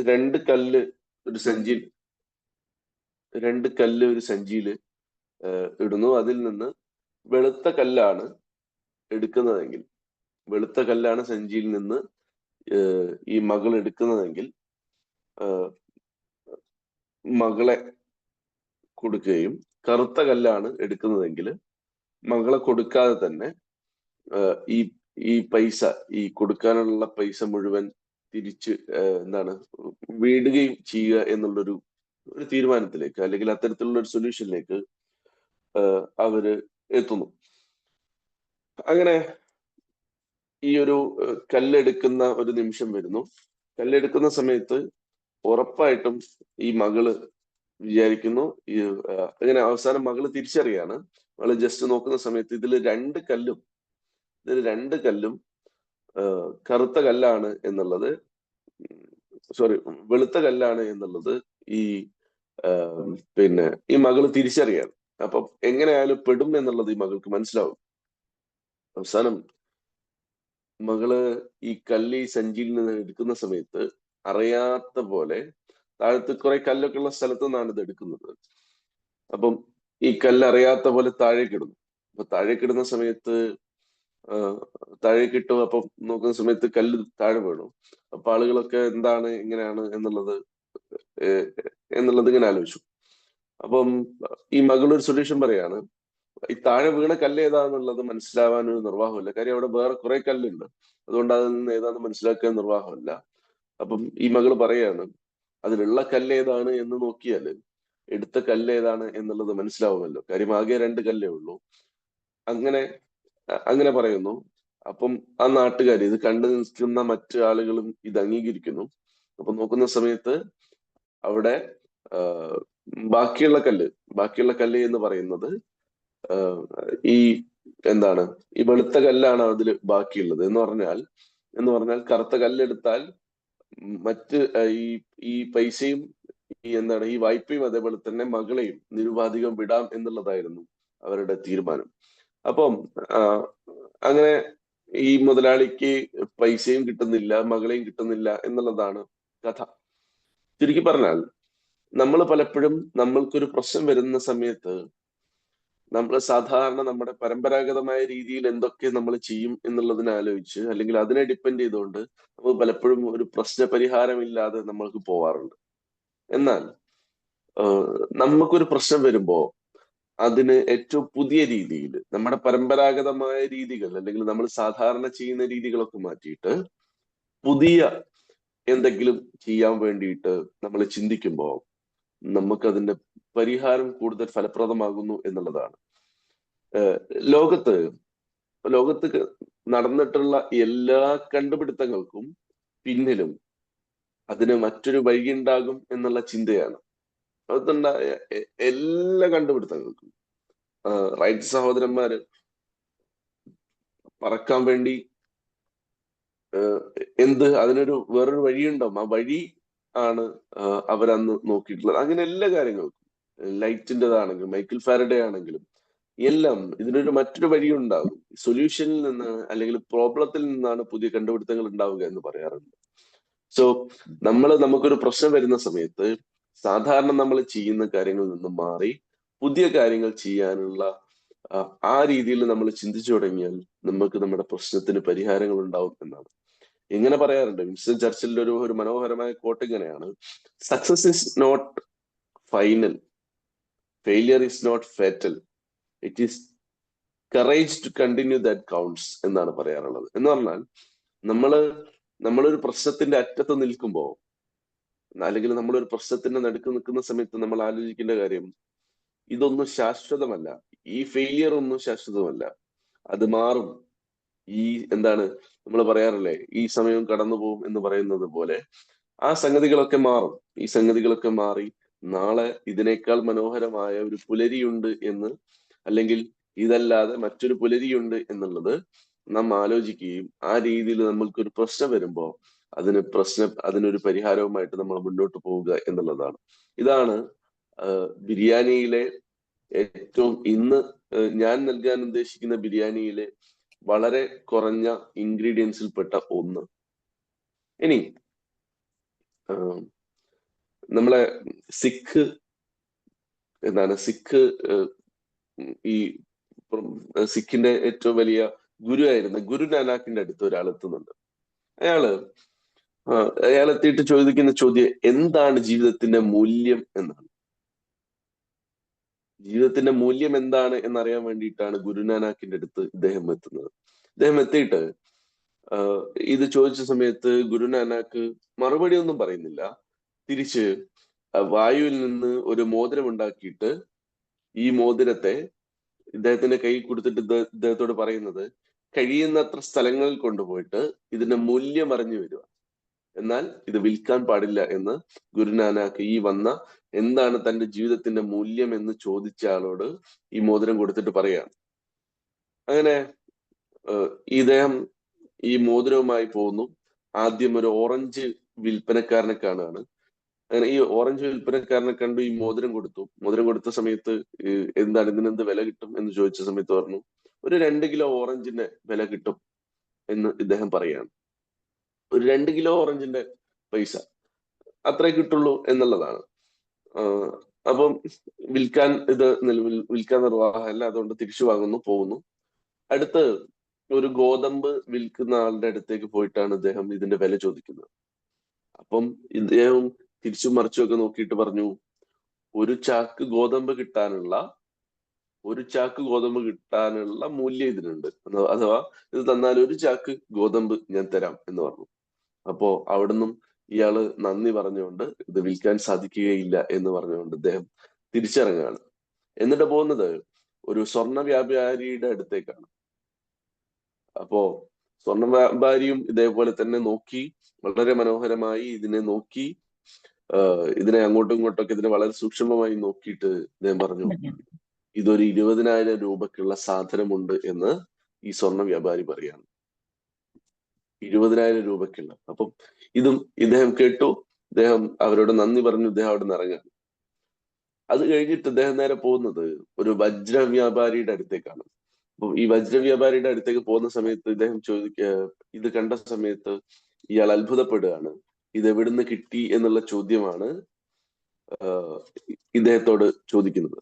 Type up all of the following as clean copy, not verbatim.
രണ്ട് കല്ല് ഒരു സഞ്ചി രണ്ട് കല്ല് ഒരു സഞ്ചിയിൽ ഇടുന്നു. അതിൽ നിന്ന് വെളുത്ത കല്ലാണ് എടുക്കുന്നതെങ്കിൽ, വെളുത്ത കല്ലാണ് സഞ്ചിയിൽ നിന്ന് ഈ മകൾ എടുക്കുന്നതെങ്കിൽ മകളെ കൊടുക്കുകയും, കറുത്ത കല്ലാണ് എടുക്കുന്നതെങ്കിൽ മകളെ കൊടുക്കാതെ തന്നെ ഈ ഈ പൈസ, ഈ കൊടുക്കാനുള്ള പൈസ മുഴുവൻ തിരിച്ച് എന്താണ് വീടുകയും ചെയ്യുക എന്നുള്ളൊരു തീരുമാനത്തിലേക്ക്, അല്ലെങ്കിൽ അത്തരത്തിലുള്ള ഒരു സൊല്യൂഷനിലേക്ക് അവര് എത്തുന്നു. അങ്ങനെ ഈ ഒരു കല്ലെടുക്കുന്ന ഒരു നിമിഷം വരുന്നു. കല്ലെടുക്കുന്ന സമയത്ത് ഉറപ്പായിട്ടും ഈ മകള് വിചാരിക്കുന്നു, ഈ അങ്ങനെ അവസാനം മകള് തിരിച്ചറിയാണ്. മകള് ജസ്റ്റ് നോക്കുന്ന സമയത്ത് ഇതിൽ രണ്ട് കല്ലും കറുത്ത കല്ലാണ് എന്നുള്ളത്, സോറി, വെളുത്ത കല്ലാണ് എന്നുള്ളത് ഈ പിന്നെ ഈ മകള് തിരിച്ചറിയാണ്. അപ്പം എങ്ങനെയായാലും പെടും എന്നുള്ളത് ഈ മകൾക്ക് മനസ്സിലാവും. അവസാനം മകള് ഈ കല്ല് ഈ സഞ്ചിയിൽ നിന്ന് എടുക്കുന്ന സമയത്ത് അറിയാത്ത പോലെ, താഴത്ത് കുറെ കല്ലൊക്കെ ഉള്ള സ്ഥലത്ത് നിന്നാണ് ഇത് എടുക്കുന്നത്. അപ്പം ഈ കല്ല് അറിയാത്ത പോലെ താഴേക്കിടുന്നു. അപ്പൊ താഴേക്കിടുന്ന സമയത്ത് താഴേക്കിട്ടു. അപ്പം നോക്കുന്ന സമയത്ത് കല്ല് താഴെ വീണു. അപ്പൊ ആളുകളൊക്കെ എന്താണ് ഇങ്ങനെയാണ് എന്നുള്ളത് ഇങ്ങനെ ആലോചിച്ചു. അപ്പം ഈ മകളൊരു സൊല്യൂഷൻ പറയാണ്. ഈ താഴെ വീണ കല്ല് ഏതാന്നുള്ളത് മനസ്സിലാവാൻ ഒരു നിർവാഹമില്ല. കാര്യം അവിടെ വേറെ കുറെ കല്ലുണ്ട്. അതുകൊണ്ട് അതിൽ നിന്ന് ഏതാന്ന് മനസ്സിലാക്കാൻ നിർവാഹമില്ല. അപ്പം ഈ മകള് പറയാണ്, അതിലുള്ള കല്ല് ഏതാണ് എന്ന് നോക്കിയാല് എടുത്ത കല്ല് ഏതാണ് എന്നുള്ളത് മനസ്സിലാവുമല്ലോ. കാര്യം ആകെ രണ്ട് കല്ലേ ഉള്ളൂ. അങ്ങനെ പറയുന്നു. അപ്പം ആ നാട്ടുകാർ, ഇത് കണ്ടു നിൽക്കുന്ന മറ്റു ആളുകളും ഇത് അംഗീകരിക്കുന്നു. അപ്പൊ നോക്കുന്ന സമയത്ത് അവിടെ ബാക്കിയുള്ള കല്ല് എന്ന് പറയുന്നത് ഈ എന്താണ്, ഈ വെളുത്ത കല്ലാണ് അതിൽ ബാക്കിയുള്ളത്. എന്ന് പറഞ്ഞാൽ കറുത്ത കല്ലെടുത്താൽ മറ്റ് ഈ പൈസയും ഈ എന്താണ് ഈ വായ്പയും അതേപോലെ തന്നെ മകളെയും നിരുപാധികം വിടാം എന്നുള്ളതായിരുന്നു അവരുടെ തീരുമാനം. അപ്പം അങ്ങനെ ഈ മുതലാളിക്ക് പൈസയും കിട്ടുന്നില്ല, മകളെയും കിട്ടുന്നില്ല എന്നുള്ളതാണ് കഥ. ചുരുക്കി പറഞ്ഞാൽ, നമ്മൾ പലപ്പോഴും നമ്മൾക്കൊരു പ്രശ്നം വരുന്ന സമയത്ത് നമ്മൾ സാധാരണ നമ്മുടെ പരമ്പരാഗതമായ രീതിയിൽ എന്തൊക്കെ നമ്മൾ ചെയ്യും എന്നുള്ളതിനെ ആലോചിച്ച്, അല്ലെങ്കിൽ അതിനെ ഡിപ്പെൻഡ് ചെയ്തുകൊണ്ട് നമ്മൾ പലപ്പോഴും ഒരു പ്രശ്ന പരിഹാരമില്ലാതെ നമ്മൾക്ക് പോവാറുണ്ട്. എന്നാൽ നമുക്കൊരു പ്രശ്നം വരുമ്പോ അതിന് ഏറ്റവും പുതിയ രീതിയിൽ, നമ്മുടെ പരമ്പരാഗതമായ രീതികൾ അല്ലെങ്കിൽ നമ്മൾ സാധാരണ ചെയ്യുന്ന രീതികളൊക്കെ മാറ്റിയിട്ട് പുതിയ എന്തെങ്കിലും ചെയ്യാൻ വേണ്ടിയിട്ട് നമ്മൾ ചിന്തിക്കുമ്പോൾ നമുക്കതിന്റെ പരിഹാരം കൂടുതൽ ഫലപ്രദമാകുന്നു എന്നുള്ളതാണ്. ലോകത്ത് നടന്നിട്ടുള്ള എല്ലാ കണ്ടുപിടുത്തങ്ങൾക്കും പിന്നിലും അതിന് മറ്റൊരു വഴിയുണ്ടാകും എന്നുള്ള ചിന്തയാണ്. അതുണ്ടായ എല്ലാ കണ്ടുപിടുത്തങ്ങൾക്കും റൈറ്റ് സഹോദരന്മാര് പറക്കാൻ വേണ്ടി അതിനൊരു വേറൊരു വഴിയുണ്ടാവും. ആ വഴി ആണ് അവരന്ന് നോക്കിയിട്ടുള്ളത്. അങ്ങനെ എല്ലാ കാര്യങ്ങൾക്കും, ലൈറ്റിൻ്റെതാണെങ്കിലും മൈക്കിൾ ഫാരഡേ ആണെങ്കിലും എല്ലാം ഇതിനൊരു മറ്റൊരു വഴിയുണ്ടാകും. സൊല്യൂഷനിൽ നിന്ന് അല്ലെങ്കിൽ പ്രോബ്ലത്തിൽ നിന്നാണ് പുതിയ കണ്ടുപിടുത്തങ്ങൾ ഉണ്ടാവുക എന്ന് പറയാറുണ്ട്. സോ നമുക്കൊരു പ്രശ്നം വരുന്ന സമയത്ത് സാധാരണ നമ്മൾ ചെയ്യുന്ന കാര്യങ്ങളിൽ നിന്നും മാറി പുതിയ കാര്യങ്ങൾ ചെയ്യാനുള്ള ആ രീതിയിൽ നമ്മൾ ചിന്തിച്ചു തുടങ്ങിയാൽ നമുക്ക് നമ്മുടെ പ്രശ്നത്തിന് പരിഹാരങ്ങൾ ഉണ്ടാവും എന്നാണ്. ഇങ്ങനെ പറയാറുണ്ട്. വിൻസ്റ്റൺ ചർച്ചിലിന്റെ ഒരു മനോഹരമായ കോട്ട് ഇങ്ങനെയാണ്: success is not final, failure is not fatal, it is courage to continue that counts എന്നാണ് പറയാറുള്ളത്. എന്ന് പറഞ്ഞാൽ നമ്മളൊരു പ്രശ്നത്തിന്റെ അറ്റത്ത് നിൽക്കുമ്പോൾ, അല്ലെങ്കിൽ നമ്മളൊരു പ്രശ്നത്തിന്റെ നടുക്ക് നിൽക്കുന്ന സമയത്ത് നമ്മൾ ആലോചിക്കേണ്ട കാര്യം, ഇതൊന്നും ശാശ്വതമല്ല, ഈ ഫെയിലിയർ ഒന്നും ശാശ്വതമല്ല, അത് മാറും. ഈ എന്താണ് നമ്മൾ പറയാറില്ലേ, ഈ സമയം കടന്നു പോകും എന്ന് പറയുന്നത് പോലെ ആ സംഗതികളൊക്കെ മാറും. ഈ സംഗതികളൊക്കെ മാറി നാളെ ഇതിനേക്കാൾ മനോഹരമായ ഒരു പുലരിയുണ്ട് എന്ന്, അല്ലെങ്കിൽ ഇതല്ലാതെ മറ്റൊരു പുലരിയുണ്ട് എന്നുള്ളത് നാം ആലോചിക്കുകയും ആ രീതിയിൽ നമ്മൾക്കൊരു പ്രശ്നം വരുമ്പോൾ അതിനൊരു പരിഹാരവുമായിട്ട് നമ്മൾ മുന്നോട്ട് പോവുക എന്നുള്ളതാണ്. ഇതാണ് ബിരിയാണിയിലെ ഏറ്റവും ഇന്ന് ഞാൻ നൽകാൻ ഉദ്ദേശിക്കുന്ന ബിരിയാണിയിലെ വളരെ കുറഞ്ഞ ഇൻഗ്രീഡിയൻസിൽ പെട്ട ഒന്ന്. ഇനി ആഹ് നമ്മളെ സിഖ് സിഖ് ഈ സിഖിന്റെ ഏറ്റവും വലിയ ഗുരു ആയിരുന്ന ഗുരു നാനാക്കിന്റെ അടുത്ത് ഒരാൾ എത്തുന്നുണ്ട്. അയാള് അയാൾ എത്തിയിട്ട് ചോദിക്കുന്ന ചോദ്യം എന്താണ് ജീവിതത്തിന്റെ മൂല്യം എന്നാണ്. ജീവിതത്തിന്റെ മൂല്യം എന്താണ് എന്നറിയാൻ വേണ്ടിയിട്ടാണ് ഗുരുനാനാക്കിന്റെ അടുത്ത് ഇദ്ദേഹം എത്തുന്നത്. ഇദ്ദേഹം എത്തിയിട്ട് ഇത് ചോദിച്ച സമയത്ത് ഗുരുനാനാക്ക് മറുപടി ഒന്നും പറയുന്നില്ല. തിരിച്ച് വായുവിൽ നിന്ന് ഒരു മോതിരം ഉണ്ടാക്കിയിട്ട് ഈ മോതിരത്തെ ഇദ്ദേഹത്തിന്റെ കൈ കൊടുത്തിട്ട് ഇദ്ദേഹത്തോട് പറയുന്നത് കഴിയുന്നത്ര സ്ഥലങ്ങളിൽ കൊണ്ടുപോയിട്ട് ഇതിന്റെ മൂല്യം അറിഞ്ഞു വരിക, എന്നാൽ ഇത് വിൽക്കാൻ പാടില്ല എന്ന് ഗുരുനാനാക്ക് ഈ വന്ന എന്താണ് തന്റെ ജീവിതത്തിന്റെ മൂല്യം എന്ന് ചോദിച്ച ആളോട് ഈ മോതിരം കൊടുത്തിട്ട് പറയാണ്. അങ്ങനെ ഇദ്ദേഹം ഈ മോതിരവുമായി പോകുന്നു. ആദ്യം ഒരു ഓറഞ്ച് വിൽപ്പനക്കാരനെ കാണുകയാണ്. അങ്ങനെ ഈ ഓറഞ്ച് വിൽപ്പനക്കാരനെ കണ്ടു, ഈ മോതിരം കൊടുത്തു. മോതിരം കൊടുത്ത സമയത്ത് എന്താണ് ഇതിനെന്ത് വില കിട്ടും എന്ന് ചോദിച്ച സമയത്ത് പറഞ്ഞു ഒരു 2 കിലോ ഓറഞ്ചിന്റെ വില കിട്ടും എന്ന് ഇദ്ദേഹം പറയാണ്. ഒരു 2 കിലോ ഓറഞ്ചിന്റെ പൈസ അത്രേ കിട്ടുള്ളൂ എന്നുള്ളതാണ്. അപ്പം വിൽക്കാൻ വിൽക്കാൻ നിർവാഹമല്ല, അതുകൊണ്ട് തിരിച്ചു വാങ്ങുന്നു, പോകുന്നു. അടുത്ത് ഒരു ഗോതമ്പ് വിൽക്കുന്ന ആളുടെ അടുത്തേക്ക് പോയിട്ടാണ് ഇദ്ദേഹം ഇതിന്റെ വില ചോദിക്കുന്നത്. അപ്പം ഇദ്ദേഹം തിരിച്ചും മറിച്ചും ഒക്കെ നോക്കിയിട്ട് പറഞ്ഞു ഒരു ചാക്ക് ഗോതമ്പ് കിട്ടാനുള്ള മൂല്യം ഇതിനുണ്ട്, അഥവാ ഇത് തന്നാൽ ഒരു ചാക്ക് ഗോതമ്പ് ഞാൻ തരാം എന്ന് പറഞ്ഞു. അപ്പോ അവിടുന്ന് ഇയാള് നന്ദി പറഞ്ഞുകൊണ്ട് ഇത് വിൽക്കാൻ സാധിക്കുകയില്ല എന്ന് പറഞ്ഞുകൊണ്ട് ഇദ്ദേഹം തിരിച്ചിറങ്ങുകയാണ്. എന്നിട്ട് പോകുന്നത് ഒരു സ്വർണ്ണ വ്യാപാരിയുടെ അടുത്തേക്കാണ്. അപ്പോ സ്വർണ്ണ വ്യാപാരിയും ഇതേപോലെ തന്നെ നോക്കി, വളരെ മനോഹരമായി ഇതിനെ നോക്കി, ഇതിനെ അങ്ങോട്ടും ഇങ്ങോട്ടൊക്കെ ഇതിനെ വളരെ സൂക്ഷ്മമായി നോക്കിയിട്ട് ഇദ്ദേഹം പറഞ്ഞു ഇതൊരു 20,000 രൂപക്കുള്ള സാധനമുണ്ട് എന്ന് ഈ സ്വർണ്ണ വ്യാപാരി പറയാണ്. 20,000 രൂപക്കുള്ള. അപ്പം ഇതും ഇദ്ദേഹം കേട്ടു. ഇദ്ദേഹം അവരോട് നന്ദി പറഞ്ഞു. ഇദ്ദേഹം അവിടെ നിന്ന് ഇറങ്ങാൻ. അത് കഴിഞ്ഞിട്ട് ഇദ്ദേഹം നേരെ പോകുന്നത് ഒരു വജ്ര വ്യാപാരിയുടെ അടുത്തേക്കാണ്. അപ്പൊ ഈ വജ്ര വ്യാപാരിയുടെ അടുത്തേക്ക് പോകുന്ന സമയത്ത് ഇദ്ദേഹം ഇത് കണ്ട സമയത്ത് ഇയാൾ അത്ഭുതപ്പെടുകയാണ്. ഇത് എവിടുന്ന് കിട്ടി എന്നുള്ള ചോദ്യമാണ് ഇദ്ദേഹത്തോട് ചോദിക്കുന്നത്.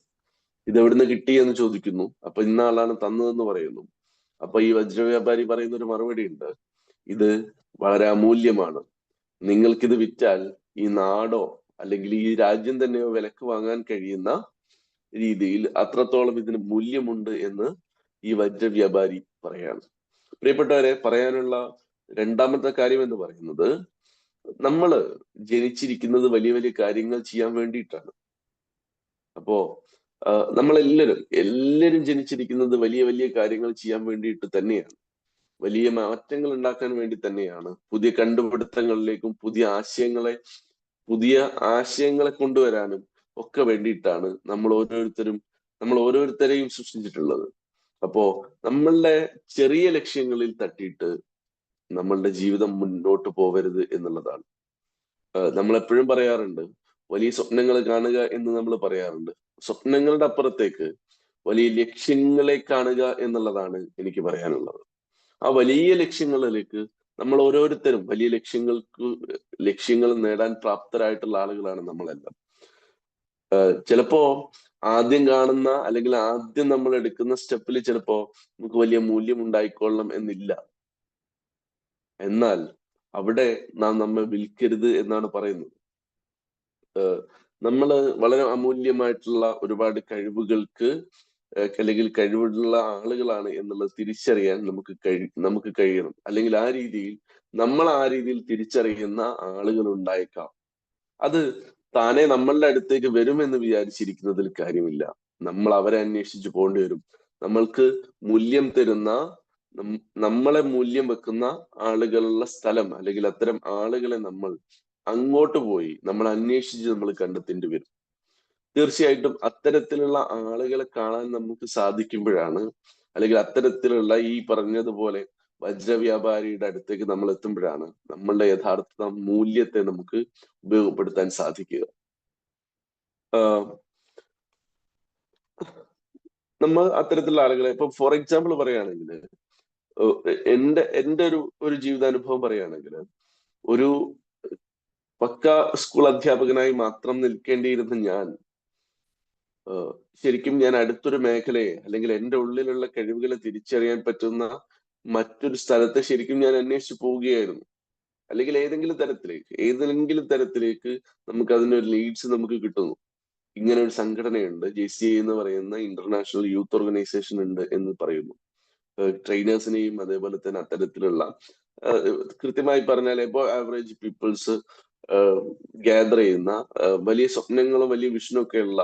ഇത് എവിടുന്ന് കിട്ടി എന്ന് ചോദിക്കുന്നു. അപ്പൊ ഇന്ന ആളാണ് തന്നതെന്ന് പറയുന്നു. അപ്പൊ ഈ വജ്ര വ്യാപാരി പറയുന്ന ഒരു മറുപടി ഉണ്ട്, ഇത് വളരെ അമൂല്യമാണ്, നിങ്ങൾക്കിത് വിറ്റാൽ ഈ നാടോ അല്ലെങ്കിൽ ഈ രാജ്യം തന്നെയോ വിലക്ക് വാങ്ങാൻ കഴിയുന്ന രീതിയിൽ അത്രത്തോളം ഇതിന് മൂല്യമുണ്ട് എന്ന് ഈ വജ്ര വ്യാപാരി പറയാണ്. പ്രിയപ്പെട്ടവരെ, പറയാനുള്ള രണ്ടാമത്തെ കാര്യം എന്ന് പറയുന്നത് നമ്മള് ജനിച്ചിരിക്കുന്നത് വലിയ വലിയ കാര്യങ്ങൾ ചെയ്യാൻ വേണ്ടിയിട്ടാണ്. അപ്പോ എല്ലാവരും ജനിച്ചിരിക്കുന്നത് വലിയ വലിയ കാര്യങ്ങൾ ചെയ്യാൻ വേണ്ടിയിട്ട് തന്നെയാണ്. വലിയ മാറ്റങ്ങൾ ഉണ്ടാക്കാൻ വേണ്ടി തന്നെയാണ്. പുതിയ കണ്ടുപിടുത്തങ്ങളിലേക്കും പുതിയ ആശയങ്ങളെ കൊണ്ടുവരാനും ഒക്കെ വേണ്ടിയിട്ടാണ് നമ്മൾ ഓരോരുത്തരെയും സൃഷ്ടിച്ചിട്ടുള്ളത്. അപ്പോ നമ്മളുടെ ചെറിയ ലക്ഷ്യങ്ങളിൽ തട്ടിയിട്ട് നമ്മളുടെ ജീവിതം മുന്നോട്ട് പോകരുത് എന്നുള്ളതാണ്. നമ്മൾ എപ്പോഴും പറയാറുണ്ട് വലിയ സ്വപ്നങ്ങൾ കാണുക എന്ന് നമ്മൾ പറയാറുണ്ട്. സ്വപ്നങ്ങളുടെ അപ്പുറത്തേക്ക് വലിയ ലക്ഷ്യങ്ങളെ കാണുക എന്നുള്ളതാണ് എനിക്ക് പറയാനുള്ളത്. ആ വലിയ ലക്ഷ്യങ്ങളിലേക്ക് നമ്മൾ ഓരോരുത്തരും വലിയ ലക്ഷ്യങ്ങൾ നേടാൻ പ്രാപ്തരായിട്ടുള്ള ആളുകളാണ് നമ്മളെല്ലാം. ചിലപ്പോ ആദ്യം കാണുന്ന അല്ലെങ്കിൽ ആദ്യം നമ്മൾ എടുക്കുന്ന സ്റ്റെപ്പിൽ ചിലപ്പോ നമുക്ക് വലിയ മൂല്യം ഉണ്ടായിക്കൊള്ളണം എന്നില്ല. എന്നാൽ അവിടെ നാം നമ്മെ വിൽക്കരുത് എന്നാണ് പറയുന്നത്. നമ്മള് വളരെ അമൂല്യമായിട്ടുള്ള ഒരുപാട് കഴിവുകൾക്ക് അല്ലെങ്കിൽ കഴിവുള്ള ആളുകളാണ് എന്നുള്ളത് തിരിച്ചറിയാൻ നമുക്ക് കഴിയണം. അല്ലെങ്കിൽ ആ രീതിയിൽ തിരിച്ചറിയുന്ന ആളുകൾ ഉണ്ടായേക്കാം. അത് താനെ നമ്മളുടെ അടുത്തേക്ക് വരുമെന്ന് വിചാരിച്ചിരിക്കുന്നതിൽ കാര്യമില്ല. നമ്മൾ അവരെ അന്വേഷിച്ച് പോകേണ്ടി വരും. നമ്മൾക്ക് മൂല്യം തരുന്ന, നമ്മളെ മൂല്യം വെക്കുന്ന ആളുകളുള്ള സ്ഥലം അല്ലെങ്കിൽ അത്തരം ആളുകളെ നമ്മൾ അങ്ങോട്ട് പോയി നമ്മൾ അന്വേഷിച്ച് നമ്മൾ കണ്ടെത്തേണ്ടി വരും. തീർച്ചയായിട്ടും അത്തരത്തിലുള്ള ആളുകളെ കാണാൻ നമുക്ക് സാധിക്കുമ്പോഴാണ്, അല്ലെങ്കിൽ അത്തരത്തിലുള്ള ഈ പറഞ്ഞതുപോലെ വജ്രവ്യാപാരിയുടെ അടുത്തേക്ക് നമ്മൾ എത്തുമ്പോഴാണ് നമ്മളുടെ യഥാർത്ഥ മൂല്യത്തെ നമുക്ക് ഉപയോഗപ്പെടുത്താൻ സാധിക്കുക. നമ്മൾ അത്തരത്തിലുള്ള ആളുകളെ ഇപ്പൊ ഫോർ എക്സാമ്പിൾ പറയുകയാണെങ്കിൽ, എന്റെ ഒരു ജീവിതാനുഭവം പറയുകയാണെങ്കിൽ, ഒരു പക്ക സ്കൂൾ അധ്യാപകനായി മാത്രം നിൽക്കേണ്ടിയിരുന്ന ഞാൻ ശരിക്കും ഞാൻ അടുത്തൊരു മേഖലയെ അല്ലെങ്കിൽ എൻ്റെ ഉള്ളിലുള്ള കഴിവുകളെ തിരിച്ചറിയാൻ പറ്റുന്ന മറ്റൊരു സ്ഥലത്തെ ശരിക്കും ഞാൻ അന്വേഷിച്ചു പോവുകയായിരുന്നു. അല്ലെങ്കിൽ ഏതെങ്കിലും തരത്തിലേക്ക് നമുക്ക് അതിനൊരു ലീഡ്സ് നമുക്ക് കിട്ടുന്നു. ഇങ്ങനെ ഒരു സംഘടനയുണ്ട്, JCI എന്ന് പറയുന്ന ഇന്റർനാഷണൽ യൂത്ത് ഓർഗനൈസേഷൻ ഉണ്ട് എന്ന് പറയുന്നു. ട്രെയിനേഴ്സിനെയും അതേപോലെ തന്നെ അത്തരത്തിലുള്ള കൃത്യമായി പറഞ്ഞാൽ എബോ ആവറേജ് പീപ്പിൾസ് ഗ്യാദർ ചെയ്യുന്ന വലിയ സ്വപ്നങ്ങളും വലിയ വിഷനും ഒക്കെ ഉള്ള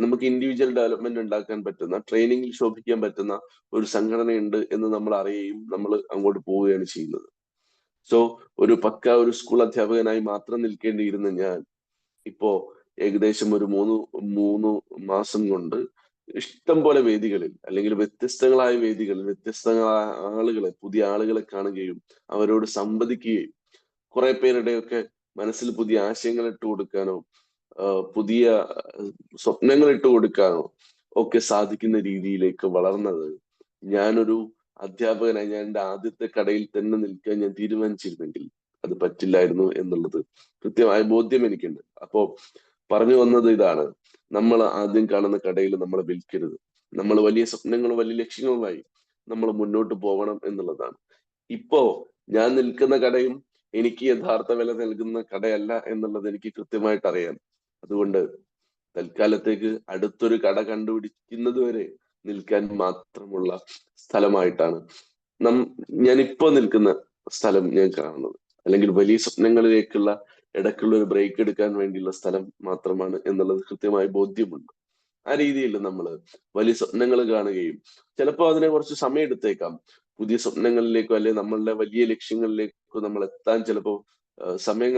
നമുക്ക് ഇൻഡിവിജ്വൽ ഡെവലപ്മെന്റ് ഉണ്ടാക്കാൻ പറ്റുന്ന, ട്രെയിനിങ്ങിൽ ശോഭിക്കാൻ പറ്റുന്ന ഒരു സംഘടനയുണ്ട് എന്ന് നമ്മൾ അറിയുകയും നമ്മൾ അങ്ങോട്ട് പോവുകയാണ് ചെയ്യുന്നത്. സോ ഒരു സ്കൂൾ അധ്യാപകനായി മാത്രം നിൽക്കേണ്ടിയിരുന്ന ഞാൻ ഇപ്പോ ഏകദേശം ഒരു മൂന്ന് മാസം കൊണ്ട് ഇഷ്ടം പോലെ വേദികളിൽ, അല്ലെങ്കിൽ വ്യത്യസ്തങ്ങളായ വേദികളിൽ വ്യത്യസ്തങ്ങളായ പുതിയ ആളുകളെ കാണുകയും അവരോട് സംവദിക്കുകയും കുറെ പേരുടെയൊക്കെ മനസ്സിൽ പുതിയ ആശയങ്ങൾ ഇട്ട് കൊടുക്കാനോ പുതിയ സ്വപ്നങ്ങൾ ഇട്ട് കൊടുക്കാനോ ഒക്കെ സാധിക്കുന്ന രീതിയിലേക്ക് വളർന്നത് ഞാനൊരു അധ്യാപകനായി ഞാൻ എൻ്റെ ആദ്യത്തെ കടയിൽ തന്നെ നിൽക്കാൻ ഞാൻ തീരുമാനിച്ചിരുന്നെങ്കിൽ അത് പറ്റില്ലായിരുന്നു എന്നുള്ളത് കൃത്യമായ ബോധ്യം എനിക്കുണ്ട്. അപ്പോ പറഞ്ഞു വന്നത് ഇതാണ്: നമ്മൾ ആദ്യം കാണുന്ന കടയിൽ നമ്മളെ വിൽക്കരുത്. നമ്മൾ വലിയ സ്വപ്നങ്ങളും വലിയ ലക്ഷ്യങ്ങളുമായി നമ്മൾ മുന്നോട്ട് പോകണം എന്നുള്ളതാണ്. ഇപ്പോ ഞാൻ നിൽക്കുന്ന കടയും എനിക്ക് യഥാർത്ഥ വില നൽകുന്ന കടയല്ല എന്നുള്ളത് എനിക്ക് കൃത്യമായിട്ട് അറിയാം. അതുകൊണ്ട് തൽക്കാലത്തേക്ക് അടുത്തൊരു കട കണ്ടുപിടിക്കുന്നത് വരെ നിൽക്കാൻ മാത്രമുള്ള സ്ഥലമായിട്ടാണ് ഞാനിപ്പോ നിൽക്കുന്ന സ്ഥലം ഞാൻ കാണുന്നത്. അല്ലെങ്കിൽ വലിയ സ്വപ്നങ്ങളിലേക്കുള്ള ഇടയ്ക്കുള്ള ഒരു ബ്രേക്ക് എടുക്കാൻ വേണ്ടിയുള്ള സ്ഥലം മാത്രമാണ് എന്നുള്ളത് കൃത്യമായി ബോധ്യമുണ്ട്. ആ രീതിയിൽ നമ്മൾ വലിയ സ്വപ്നങ്ങൾ കാണുകയും ചിലപ്പോൾ അതിനെ കുറച്ച് സമയം എടുത്തേക്കാം. പുതിയ സ്വപ്നങ്ങളിലേക്കോ അല്ലെങ്കിൽ നമ്മളുടെ വലിയ ലക്ഷ്യങ്ങളിലേക്കോ നമ്മൾ എത്താൻ ചിലപ്പോൾ സമയം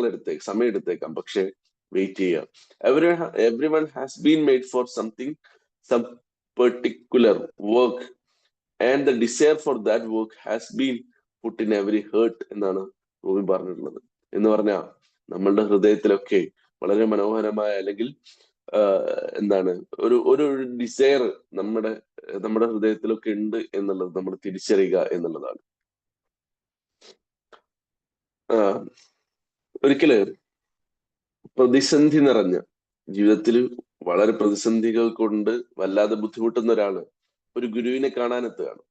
എടുത്തേക്കാം. പക്ഷെ വെയിറ്റ് ചെയ്യുക. Everyone has been made for something, some particular work, and the desire for that work has been put in every heart എന്നാണ് റൂബി പറഞ്ഞിട്ടുള്ളത്. എന്ന് പറഞ്ഞാൽ നമ്മളുടെ ഹൃദയത്തിലൊക്കെ വളരെ മനോഹരമായ, അല്ലെങ്കിൽ എന്താണ് ഒരു ഡിസയർ നമ്മുടെ ഹൃദയത്തിലൊക്കെ ഉണ്ട് എന്നുള്ളത് നമ്മൾ തിരിച്ചറിയുക എന്നുള്ളതാണ്. ഒരിക്കല് പ്രതിസന്ധി നിറഞ്ഞ ജീവിതത്തിൽ വളരെ പ്രതിസന്ധികൾ കൊണ്ട് വല്ലാതെ ബുദ്ധിമുട്ടുന്ന ഒരാള് ഒരു ഗുരുവിനെ കാണാനെത്തുകയാണ്.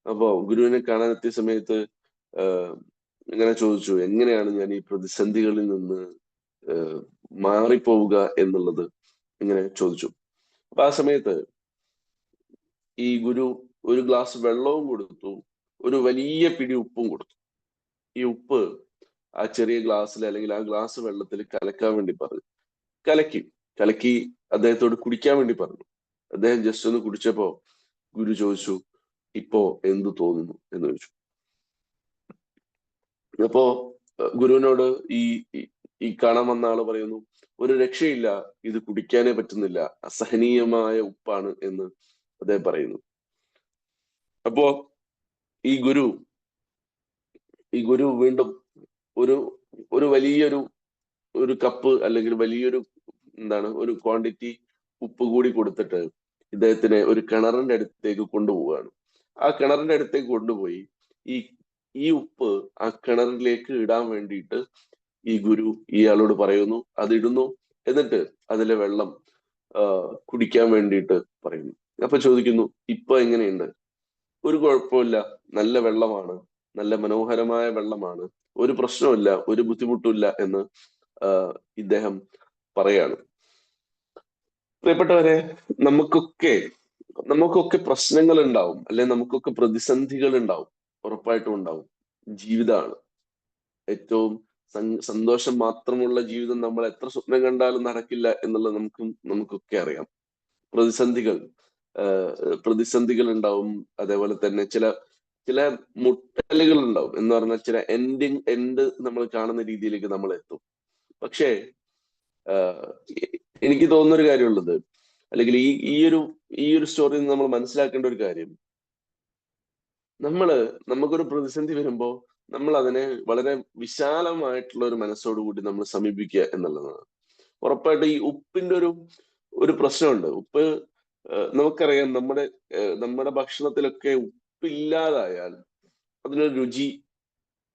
അപ്പോ ഗുരുവിനെ കാണാനെത്തിയ സമയത്ത് ഇങ്ങനെ ചോദിച്ചു, എങ്ങനെയാണ് ഞാൻ ഈ പ്രതിസന്ധികളിൽ നിന്ന് മാറിപ്പോവുക എന്നുള്ളത് ഇങ്ങനെ ചോദിച്ചു. അപ്പൊ ആ സമയത്ത് ഈ ഗുരു ഒരു ഗ്ലാസ് വെള്ളവും കൊടുത്തു, ഒരു വലിയ പിടി ഉപ്പും കൊടുത്തു. ഈ ഉപ്പ് ആ ചെറിയ ഗ്ലാസ്സിൽ, അല്ലെങ്കിൽ ആ ഗ്ലാസ് വെള്ളത്തിൽ കലക്കാൻ വേണ്ടി പറഞ്ഞു. കലക്കി അദ്ദേഹത്തോട് കുടിക്കാൻ വേണ്ടി പറഞ്ഞു. അദ്ദേഹം ജസ്റ്റ് ഒന്ന് കുടിച്ചപ്പോ ഗുരു ചോദിച്ചു, ഇപ്പോ എന്ത് തോന്നുന്നു എന്ന് ചോദിച്ചു. അപ്പോ ഗുരുവിനോട് ഈ കാണാൻ വന്ന ആള് പറയുന്നു, ഒരു രക്ഷയില്ല, ഇത് കുടിക്കാനേ പറ്റുന്നില്ല, അസഹനീയമായ ഉപ്പാണ് എന്ന് അദ്ദേഹം പറയുന്നു. അപ്പോ ഈ ഗുരു വീണ്ടും ഒരു വലിയൊരു കപ്പ്, അല്ലെങ്കിൽ വലിയൊരു ഒരു ക്വാണ്ടിറ്റി ഉപ്പ് കൂടി കൊടുത്തിട്ട് ഇദ്ദേഹത്തിനെ ഒരു കിണറിന്റെ അടുത്തേക്ക് കൊണ്ടുപോവുകയാണ്. ആ കിണറിന്റെ അടുത്തേക്ക് കൊണ്ടുപോയി ഈ ഉപ്പ് ആ കിണറിലേക്ക് ഇടാൻ വേണ്ടിയിട്ട് ഈ ഗുരു ഇയാളോട് പറയുന്നു. അതിടുന്നു. എന്നിട്ട് അതിലെ വെള്ളം കുടിക്കാൻ വേണ്ടിയിട്ട് പറയുന്നു. അപ്പൊ ചോദിക്കുന്നു, ഇപ്പൊ എങ്ങനെയുണ്ട്? ഒരു കുഴപ്പമില്ല, നല്ല വെള്ളമാണ്, നല്ല മനോഹരമായ വെള്ളമാണ്, ഒരു പ്രശ്നമില്ല, ഒരു ബുദ്ധിമുട്ടില്ല എന്ന് ഇദ്ദേഹം പറയാണ്. പ്രിയപ്പെട്ടവരെ, നമുക്കൊക്കെ പ്രശ്നങ്ങൾ ഉണ്ടാവും, അല്ലെ നമുക്കൊക്കെ പ്രതിസന്ധികൾ ഉണ്ടാവും, ഉറപ്പായിട്ടും ഉണ്ടാവും. ജീവിതമാണ്. ഏറ്റവും സന്തോഷം മാത്രമുള്ള ജീവിതം നമ്മൾ എത്ര സ്വപ്നം കണ്ടാലും നടക്കില്ല എന്നുള്ളത് നമുക്കൊക്കെ അറിയാം. പ്രതിസന്ധികൾ ഉണ്ടാവും. അതേപോലെ തന്നെ ചില മുട്ടലുകൾ ഉണ്ടാവും. എന്ന് പറഞ്ഞാൽ ചില എൻഡ് നമ്മൾ കാണുന്ന രീതിയിലേക്ക് നമ്മൾ എത്തും. പക്ഷേ എനിക്ക് തോന്നുന്ന ഒരു കാര്യമുള്ളത്, അല്ലെങ്കിൽ ഈ ഒരു സ്റ്റോറിയിൽ നമ്മൾ മനസ്സിലാക്കേണ്ട ഒരു കാര്യം, നമുക്കൊരു പ്രതിസന്ധി വരുമ്പോ നമ്മൾ അതിനെ വളരെ വിശാലമായിട്ടുള്ള ഒരു മനസ്സോടുകൂടി നമ്മൾ സമീപിക്കുക എന്നുള്ളതാണ്. ഉറപ്പായിട്ട് ഈ ഉപ്പിന്റെ ഒരു പ്രശ്നമുണ്ട്. ഉപ്പ് നമുക്കറിയാം, നമ്മുടെ ഭക്ഷണത്തിലൊക്കെ ഉപ്പില്ലാതായാൽ അതിനൊരു രുചി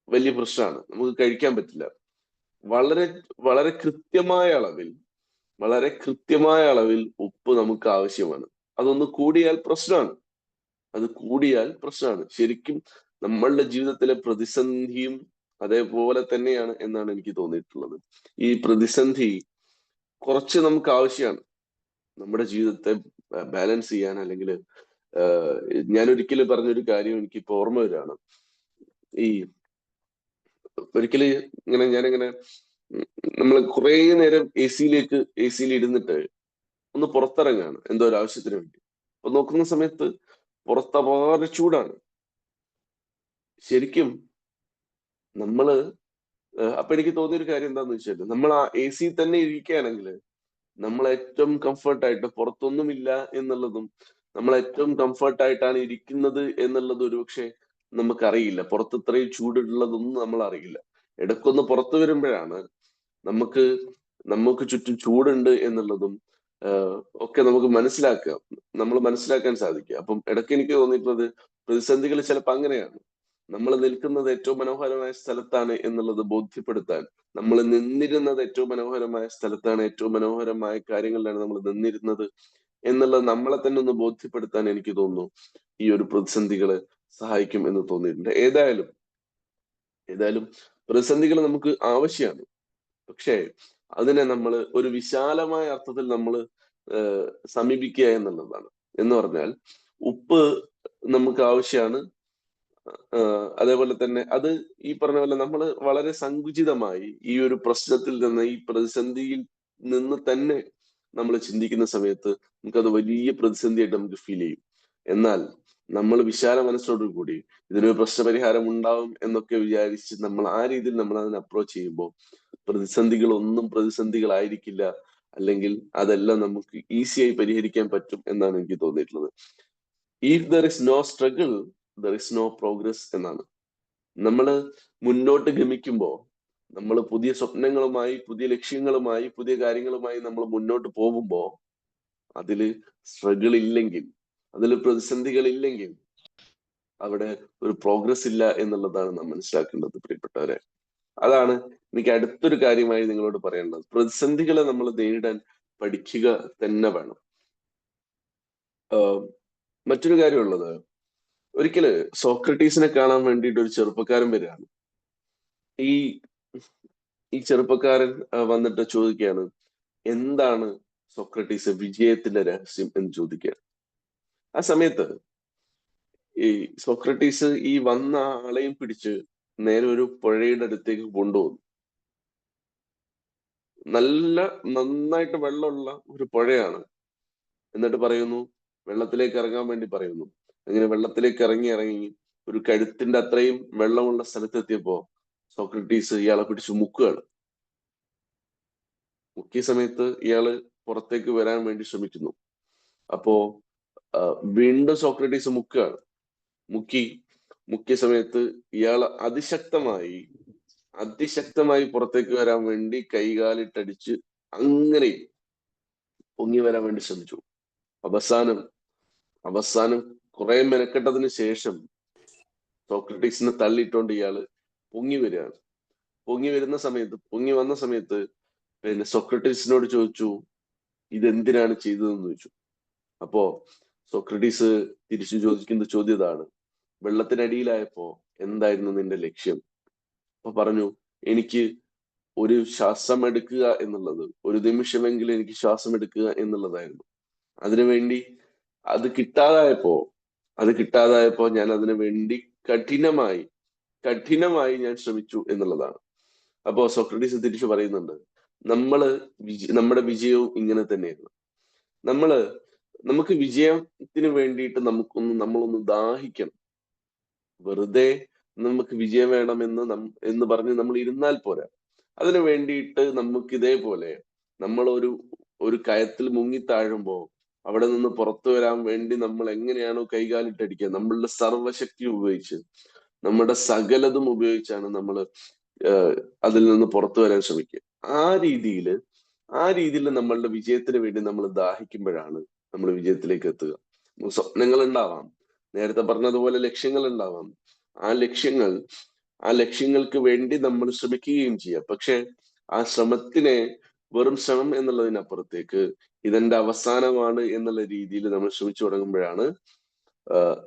വലിയ പ്രശ്നമാണ്, നമുക്ക് കഴിക്കാൻ പറ്റില്ല. വളരെ വളരെ കൃത്യമായ അളവിൽ വളരെ കൃത്യമായ അളവിൽ ഉപ്പ് നമുക്ക് ആവശ്യമാണ്. അതൊന്ന് കൂടിയാൽ പ്രശ്നമാണ്. അത് കൂടിയാൽ പ്രശ്നമാണ്. ശരിക്കും നമ്മളുടെ ജീവിതത്തിലെ പ്രതിസന്ധിയും അതേപോലെ തന്നെയാണ് എന്നാണ് എനിക്ക് തോന്നിയിട്ടുള്ളത്. ഈ പ്രതിസന്ധി കുറച്ച് നമുക്ക് ആവശ്യമാണ് നമ്മുടെ ജീവിതത്തെ ബാലൻസ് ചെയ്യാൻ. അല്ലെങ്കിൽ ഞാൻ ഒരിക്കലും പറഞ്ഞൊരു കാര്യം എനിക്കിപ്പോ ഓർമ്മ വരികയാണ്. ഈ ഒരിക്കല് ഞാനിങ്ങനെ നമ്മൾ കുറെ നേരം എ സിയിൽ ഇരുന്നിട്ട് ഒന്ന് പുറത്തിറങ്ങാണ് എന്തോ ഒരു ആവശ്യത്തിന് വേണ്ടി. അപ്പൊ നോക്കുന്ന സമയത്ത് പുറത്ത് അപാര ചൂടാണ്. ശരിക്കും നമ്മള് അപ്പൊ എനിക്ക് തോന്നിയ ഒരു കാര്യം എന്താന്ന് വെച്ചാൽ, നമ്മൾ ആ എ സി തന്നെ ഇരിക്കുകയാണെങ്കിൽ നമ്മൾ ഏറ്റവും കംഫർട്ടായിട്ട്, പുറത്തൊന്നുമില്ല എന്നുള്ളതും നമ്മൾ ഏറ്റവും കംഫർട്ടായിട്ടാണ് ഇരിക്കുന്നത് എന്നുള്ളത് ഒരുപക്ഷെ നമുക്കറിയില്ല. പുറത്ത് ഇത്രയും ചൂടുള്ളതൊന്നും നമ്മൾ അറിയില്ല. ഇടയ്ക്കൊന്ന് പുറത്തു വരുമ്പോഴാണ് നമുക്ക് നമുക്ക് ചുറ്റും ചൂടുണ്ട് എന്നുള്ളതും ഒക്കെ നമുക്ക് നമ്മൾ മനസ്സിലാക്കാൻ സാധിക്കുക. അപ്പം ഇടയ്ക്ക് എനിക്ക് തോന്നിയിട്ടുള്ളത്, പ്രതിസന്ധികൾ ചിലപ്പോൾ അങ്ങനെയാണ്. നമ്മൾ നിൽക്കുന്നത് ഏറ്റവും മനോഹരമായ സ്ഥലത്താണ് എന്നുള്ളത് ബോധ്യപ്പെടുത്താൻ, നമ്മൾ നിന്നിരുന്നത് ഏറ്റവും മനോഹരമായ സ്ഥലത്താണ്, ഏറ്റവും മനോഹരമായ കാര്യങ്ങളിലാണ് നമ്മൾ നിന്നിരുന്നത് എന്നുള്ളത് നമ്മളെ തന്നെ ഒന്ന് ബോധ്യപ്പെടുത്താൻ എനിക്ക് തോന്നുന്നു ഈ ഒരു പ്രതിസന്ധികള് സഹായിക്കും എന്ന് തോന്നിയിട്ടുണ്ട്. ഏതായാലും പ്രതിസന്ധികൾ നമുക്ക് ആവശ്യമാണ്. പക്ഷേ അതിനെ നമ്മൾ ഒരു വിശാലമായ അർത്ഥത്തിൽ നമ്മൾ സമീപിക്കുക എന്നുള്ളതാണ്. എന്ന് പറഞ്ഞാൽ ഉപ്പ് നമുക്ക് ആവശ്യമാണ്. അതേപോലെ തന്നെ അത് ഈ പറഞ്ഞ പോലെ നമ്മൾ വളരെ സങ്കുചിതമായി ഈ ഒരു പ്രശ്നത്തിൽ നിന്ന്, ഈ പ്രതിസന്ധിയിൽ നിന്ന് തന്നെ നമ്മൾ ചിന്തിക്കുന്ന സമയത്ത് നമുക്കത് വലിയ പ്രതിസന്ധിയായിട്ട് നമുക്ക് ഫീൽ ചെയ്യും. എന്നാൽ നമ്മൾ വിശാല മനസ്സോടു കൂടി ഇതിനൊരു പ്രശ്നപരിഹാരം ഉണ്ടാവും എന്നൊക്കെ വിചാരിച്ച് നമ്മൾ ആ രീതിയിൽ നമ്മൾ അതിനെ അപ്രോച്ച് ചെയ്യുമ്പോൾ പ്രതിസന്ധികൾ ഒന്നും പ്രതിസന്ധികളായിരിക്കില്ല. അല്ലെങ്കിൽ അതെല്ലാം നമുക്ക് ഈസിയായി പരിഹരിക്കാൻ പറ്റും എന്നാണ് എനിക്ക് തോന്നിയിട്ടുള്ളത്. If there is no struggle, there is no progress എന്നാണ്. നമ്മൾ മുന്നോട്ട് ഗമിക്കുമ്പോൾ, നമ്മൾ പുതിയ സ്വപ്നങ്ങളുമായി, പുതിയ ലക്ഷ്യങ്ങളുമായി, പുതിയ കാര്യങ്ങളുമായി നമ്മൾ മുന്നോട്ട് പോകുമ്പോൾ അതില് സ്ട്രഗിൾ ഇല്ലെങ്കിൽ, അതിൽ പ്രതിസന്ധികൾ ഇല്ലെങ്കിൽ അവിടെ ഒരു പ്രോഗ്രസ് ഇല്ല എന്നുള്ളതാണ് നാം മനസ്സിലാക്കേണ്ടത്, പ്രിയപ്പെട്ടവരെ. അതാണ് എനിക്ക് അടുത്തൊരു കാര്യമായി നിങ്ങളോട് പറയേണ്ടത്. പ്രതിസന്ധികളെ നമ്മൾ നേരിടാൻ പഠിക്കുക തന്നെ വേണം. മറ്റൊരു കാര്യമുള്ളത്, ഒരിക്കല് സോക്രട്ടീസിനെ കാണാൻ വേണ്ടിയിട്ട് ഒരു ചെറുപ്പക്കാരൻ വരികയാണ്. ഈ ഈ ചെറുപ്പക്കാരൻ വന്നിട്ട് ചോദിക്കുകയാണ്, എന്താണ് സോക്രട്ടീസ് വിജയത്തിന്റെ രഹസ്യം എന്ന് ചോദിക്കുകയാണ്. ആ സമയത്ത് ഈ സോക്രട്ടീസ് ഈ വന്ന ആളെയും പിടിച്ച് നേരെ ഒരു പുഴയുടെ അടുത്തേക്ക് കൊണ്ടുപോകുന്നു. നന്നായിട്ട് വെള്ളമുള്ള ഒരു പുഴയാണ്. എന്നിട്ട് പറയുന്നു, വെള്ളത്തിലേക്ക് ഇറങ്ങാൻ വേണ്ടി പറയുന്നു. അങ്ങനെ വെള്ളത്തിലേക്ക് ഇറങ്ങി ഒരു കഴുത്തിന്റെ അത്രയും വെള്ളമുള്ള സ്ഥലത്തെത്തിയപ്പോ സോക്രട്ടീസ് ഇയാളെ പിടിച്ച് മുക്കുകയാണ്. മുക്കിയ സമയത്ത് ഇയാള് പുറത്തേക്ക് വരാൻ വേണ്ടി ശ്രമിക്കുന്നു. അപ്പോ വീണ്ടും സോക്രട്ടീസ് മുക്കുകയാണ്. മുക്കിയ സമയത്ത് ഇയാൾ അതിശക്തമായി പുറത്തേക്ക് വരാൻ വേണ്ടി കൈകാലിട്ടടിച്ച് അങ്ങനെ പൊങ്ങി വരാൻ വേണ്ടി ശ്രമിച്ചു. അവസാനം കുറെ മെനക്കെട്ടതിന് ശേഷം സോക്രട്ടീസിനെ തള്ളിയിട്ടോണ്ട് ഇയാള് പൊങ്ങി വരികയാണ്. പൊങ്ങി വന്ന സമയത്ത് പിന്നെ സോക്രട്ടീസിനോട് ചോദിച്ചു, ഇതെന്തിനാണ് ചെയ്തതെന്ന് ചോദിച്ചു. അപ്പോ സോക്രട്ടീസ് തിരിച്ചു ചോദിക്കുന്ന ചോദ്യം ഇതാണ്, വെള്ളത്തിനടിയിലായപ്പോ എന്തായിരുന്നു നിന്റെ ലക്ഷ്യം? അപ്പൊ പറഞ്ഞു, എനിക്ക് ഒരു ശ്വാസം എടുക്കുക എന്നുള്ളത്, ഒരു നിമിഷമെങ്കിലും എനിക്ക് ശ്വാസം എടുക്കുക എന്നുള്ളതായിരുന്നു. അതിനുവേണ്ടി അത് കിട്ടാതായപ്പോ ഞാൻ അതിനു വേണ്ടി കഠിനമായി ഞാൻ ശ്രമിച്ചു എന്നുള്ളതാണ്. അപ്പോ സോക്രട്ടീസ് തിരിച്ചു പറയുന്നുണ്ട്, നമ്മുടെ വിജയവും ഇങ്ങനെ തന്നെയായിരുന്നു. നമുക്ക് വിജയത്തിന് വേണ്ടിയിട്ട് നമ്മളൊന്ന് ദാഹിക്കണം. വെറുതെ നമുക്ക് വിജയം വേണമെന്ന് എന്ന് പറഞ്ഞ് നമ്മൾ ഇരുന്നാൽ പോരാ. അതിനു വേണ്ടിയിട്ട് നമുക്ക് ഇതേപോലെ നമ്മൾ ഒരു കയത്തിൽ മുങ്ങി താഴുമ്പോ അവിടെ നിന്ന് പുറത്തു വരാൻ വേണ്ടി നമ്മൾ എങ്ങനെയാണോ കൈകാലിട്ടടിക്കുക, നമ്മളുടെ സർവശക്തി ഉപയോഗിച്ച്, നമ്മുടെ സകലതും ഉപയോഗിച്ചാണ് നമ്മൾ അതിൽ നിന്ന് പുറത്തു വരാൻ ശ്രമിക്കുക. ആ രീതിയിൽ നമ്മളുടെ വിജയത്തിന് വേണ്ടി നമ്മൾ ദാഹിക്കുമ്പോഴാണ് നമ്മൾ വിജയത്തിലേക്ക് എത്തുക. സ്വപ്നങ്ങൾ ഉണ്ടാവാം, നേരത്തെ പറഞ്ഞതുപോലെ ലക്ഷ്യങ്ങൾ ഉണ്ടാവാം. ആ ലക്ഷ്യങ്ങൾക്ക് വേണ്ടി നമ്മൾ ശ്രമിക്കുകയും ചെയ്യാം. പക്ഷെ ആ ശ്രമത്തിനെ വെറും ശ്രമം എന്നുള്ളതിനപ്പുറത്തേക്ക് ഇതെന്റെ അവസാനമാണ് എന്നുള്ള രീതിയിൽ നമ്മൾ ശ്രമിച്ചു തുടങ്ങുമ്പോഴാണ്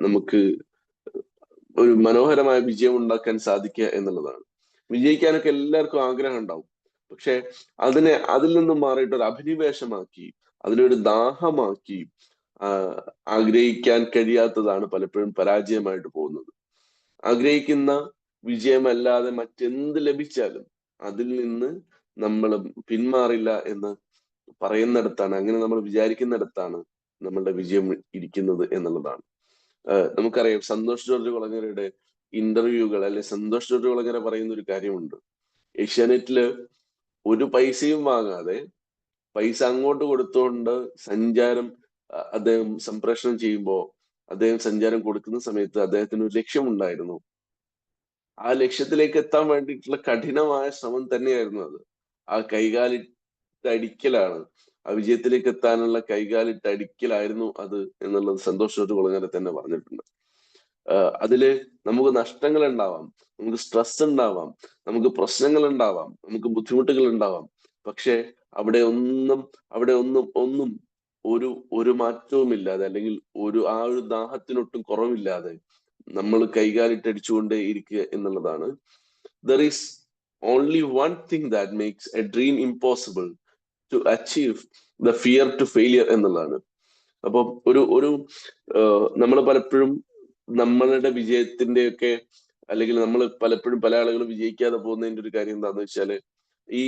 നമുക്ക് ഒരു മനോഹരമായ വിജയം ഉണ്ടാക്കാൻ സാധിക്കുക എന്നുള്ളതാണ്. വിജയിക്കാനൊക്കെ എല്ലാവർക്കും ആഗ്രഹം ഉണ്ടാവും. പക്ഷെ അതിൽ നിന്നും മാറിയിട്ട് ഒരു അഭിനിവേശമാക്കി, അതിനൊരു ദാഹമാക്കി ആഗ്രഹിക്കാൻ കഴിയാത്തതാണ് പലപ്പോഴും പരാജയമായിട്ട് പോകുന്നത്. ആഗ്രഹിക്കുന്ന വിജയമല്ലാതെ മറ്റെന്ത് ലഭിച്ചാലും അതിൽ നിന്ന് നമ്മൾ പിന്മാറില്ല എന്ന് പറയുന്നിടത്താണ്, അങ്ങനെ നമ്മൾ വിചാരിക്കുന്നിടത്താണ് നമ്മളുടെ വിജയം ഇരിക്കുന്നത് എന്നുള്ളതാണ്. നമുക്കറിയാം സന്തോഷ് ജോർജ് കുളങ്ങരയുടെ ഇന്റർവ്യൂകൾ, അല്ലെ സന്തോഷ് ജോർജ് കുളങ്ങര പറയുന്ന ഒരു കാര്യമുണ്ട്. ഏഷ്യാനെറ്റില് ഒരു പൈസയും വാങ്ങാതെ പൈസ അങ്ങോട്ട് കൊടുത്തുകൊണ്ട് സഞ്ചാരം അദ്ദേഹം സംപ്രേഷണം ചെയ്യുമ്പോൾ, അദ്ദേഹം സഞ്ചാരം കൊടുക്കുന്ന സമയത്ത് അദ്ദേഹത്തിന് ഒരു ലക്ഷ്യമുണ്ടായിരുന്നു. ആ ലക്ഷ്യത്തിലേക്ക് എത്താൻ വേണ്ടിയിട്ടുള്ള കഠിനമായ ശ്രമം തന്നെയായിരുന്നു അത്. ആ കൈകാലിട്ടടിക്കലാണ്, ആ വിജയത്തിലേക്ക് എത്താനുള്ള കൈകാലിട്ടടിക്കലായിരുന്നു അത് എന്നുള്ളത് സന്തോഷ് ജോർജ് കുളങ്ങര തന്നെ പറഞ്ഞിട്ടുണ്ട്. അതില് നമുക്ക് നഷ്ടങ്ങൾ ഉണ്ടാവാം, നമുക്ക് സ്ട്രെസ് ഉണ്ടാവാം, നമുക്ക് പ്രശ്നങ്ങൾ ഉണ്ടാവാം, നമുക്ക് ബുദ്ധിമുട്ടുകൾ ഉണ്ടാവാം. പക്ഷെ അവിടെ ഒന്നും ഒരു മാറ്റവും ഇല്ലാതെ, അല്ലെങ്കിൽ ആ ഒരു ദാഹത്തിനൊട്ടും കുറവില്ലാതെ നമ്മൾ കൈകാലിട്ടടിച്ചുകൊണ്ടേ ഇരിക്കുക എന്നുള്ളതാണ്. There is only one thing that makes a dream impossible to achieve the fear to failure എന്നുള്ളതാണ്. അപ്പൊ ഒരു നമ്മൾ പലപ്പോഴും നമ്മളുടെ വിജയത്തിന്റെയൊക്കെ, അല്ലെങ്കിൽ നമ്മൾ പലപ്പോഴും പല ആളുകളും വിജയിക്കാതെ പോകുന്നതിന്റെ ഒരു കാര്യം എന്താണെന്ന് വെച്ചാല്, ഈ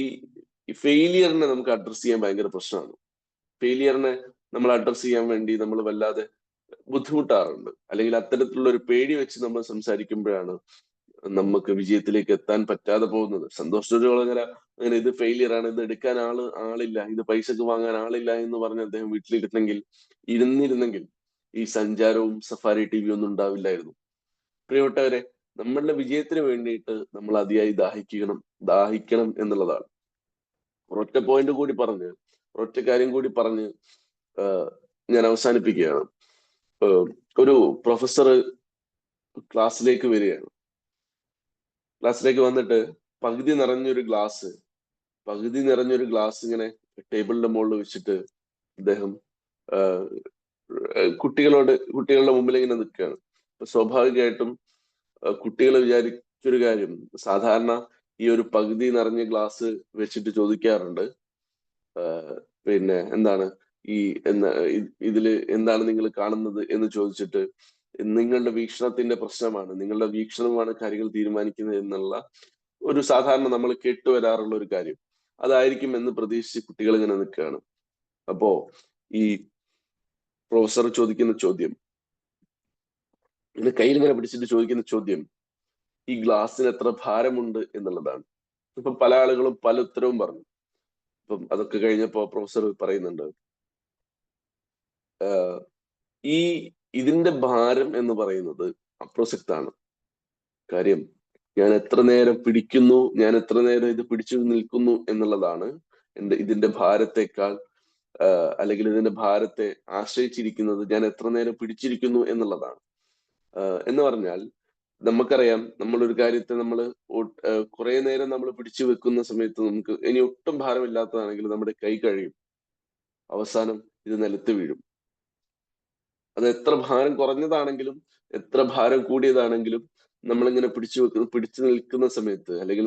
ഫെയിലിയറിനെ നമുക്ക് അഡ്രസ് ചെയ്യാൻ ഭയങ്കര പ്രശ്നമാണ്. ഫെയിലിയറിനെ നമ്മൾ അഡ്രസ് ചെയ്യാൻ വേണ്ടി നമ്മൾ വല്ലാതെ ബുദ്ധിമുട്ടാറുണ്ട്, അല്ലെങ്കിൽ അത്തരത്തിലുള്ള ഒരു പേടി വെച്ച് നമ്മൾ സംസാരിക്കുമ്പോഴാണ് നമുക്ക് വിജയത്തിലേക്ക് എത്താൻ പറ്റാതെ പോകുന്നത്. സന്തോഷ് ജോർജ് കുളങ്ങര അങ്ങനെ ഇത് ഫെയിലിയർ ആണ്, ഇത് എടുക്കാൻ ആളില്ല, ഇത് പൈസക്ക് വാങ്ങാൻ ആളില്ല എന്ന് പറഞ്ഞ് അദ്ദേഹം ഇരുന്നിരുന്നെങ്കിൽ ഈ സഞ്ചാരവും സഫാരി ടി വി ഒന്നും ഉണ്ടാവില്ലായിരുന്നു. പ്രിയപ്പെട്ടവരെ, നമ്മളുടെ വിജയത്തിന് വേണ്ടിയിട്ട് നമ്മൾ അതിയായി ദാഹിക്കണം എന്നുള്ളതാണ്. ഒരൊറ്റ പോയിന്റ് കൂടി പറഞ്ഞ്, ഒരൊറ്റ കാര്യം കൂടി പറഞ്ഞ് ഞാൻ അവസാനിപ്പിക്കുകയാണ്. ഒരു പ്രൊഫസർ ക്ലാസ്സിലേക്ക് വരികയാണ്. ക്ലാസ്സിലേക്ക് വന്നിട്ട് പകുതി നിറഞ്ഞൊരു ഗ്ലാസ് ഇങ്ങനെ ടേബിളിന്റെ മുകളിൽ വെച്ചിട്ട് അദ്ദേഹം കുട്ടികളുടെ മുമ്പിൽ ഇങ്ങനെ നിൽക്കുകയാണ്. സ്വാഭാവികമായിട്ടും കുട്ടികൾ വിചാരിച്ചൊരു കാര്യം, സാധാരണ ഈ ഒരു പകുതി നിറഞ്ഞ ഗ്ലാസ് വെച്ചിട്ട് ചോദിക്കാറുണ്ട്, പിന്നെ എന്താണ് ഇതില് എന്താണ് നിങ്ങൾ കാണുന്നത് എന്ന് ചോദിച്ചിട്ട്, നിങ്ങളുടെ വീക്ഷണത്തിന്റെ പ്രശ്നമാണ്, നിങ്ങളുടെ വീക്ഷണമാണ് കാര്യങ്ങൾ തീരുമാനിക്കുന്നത് എന്നുള്ള ഒരു സാധാരണ നമ്മൾ കേട്ടുവരാറുള്ള ഒരു കാര്യം. അതായിരിക്കും എന്ന് പ്രതീക്ഷിച്ച് കുട്ടികൾ ഇങ്ങനെ നിൽക്കുകയാണ്. അപ്പോ ഈ പ്രൊഫസർ ചോദിക്കുന്ന ചോദ്യം, ഇങ്ങനെ കയ്യിൽ ഇങ്ങനെ പിടിച്ചിട്ട് ചോദിക്കുന്ന ചോദ്യം, ഈ ഗ്ലാസ്സിന് എത്ര ഭാരമുണ്ട് എന്നുള്ളതാണ്. ഇപ്പൊ പല ആളുകളും പല ഉത്തരവും പറഞ്ഞു. അപ്പം അതൊക്കെ കഴിഞ്ഞപ്പോ പ്രൊഫസർ പറയുന്നുണ്ട്, ഇതിന്റെ ഭാരം എന്ന് പറയുന്നത് അപ്രസക്താണ്. കാര്യം, ഞാൻ എത്ര നേരം പിടിക്കുന്നു, ഞാൻ എത്ര നേരം ഇത് പിടിച്ചു നിൽക്കുന്നു എന്നുള്ളതാണ് ഇതിന്റെ ഭാരത്തെക്കാൾ, അല്ലെങ്കിൽ ഇതിന്റെ ഭാരത്തെ ആശ്രയിച്ചിരിക്കുന്നത് ഞാൻ എത്ര നേരം പിടിച്ചിരിക്കുന്നു എന്നുള്ളതാണ്. എന്ന് പറഞ്ഞാൽ, നമുക്കറിയാം, നമ്മളൊരു കാര്യത്തെ നമ്മൾ കുറെ നേരം നമ്മൾ പിടിച്ചു വെക്കുന്ന സമയത്ത് നമുക്ക് ഇനി ഒട്ടും ഭാരമില്ലാത്തതാണെങ്കിൽ നമ്മുടെ കൈ കഴിയും, അവസാനം ഇത് നിലത്ത് വീഴും. അത് എത്ര ഭാരം കുറഞ്ഞതാണെങ്കിലും എത്ര ഭാരം കൂടിയതാണെങ്കിലും നമ്മളിങ്ങനെ പിടിച്ചു നിൽക്കുന്ന സമയത്ത്, അല്ലെങ്കിൽ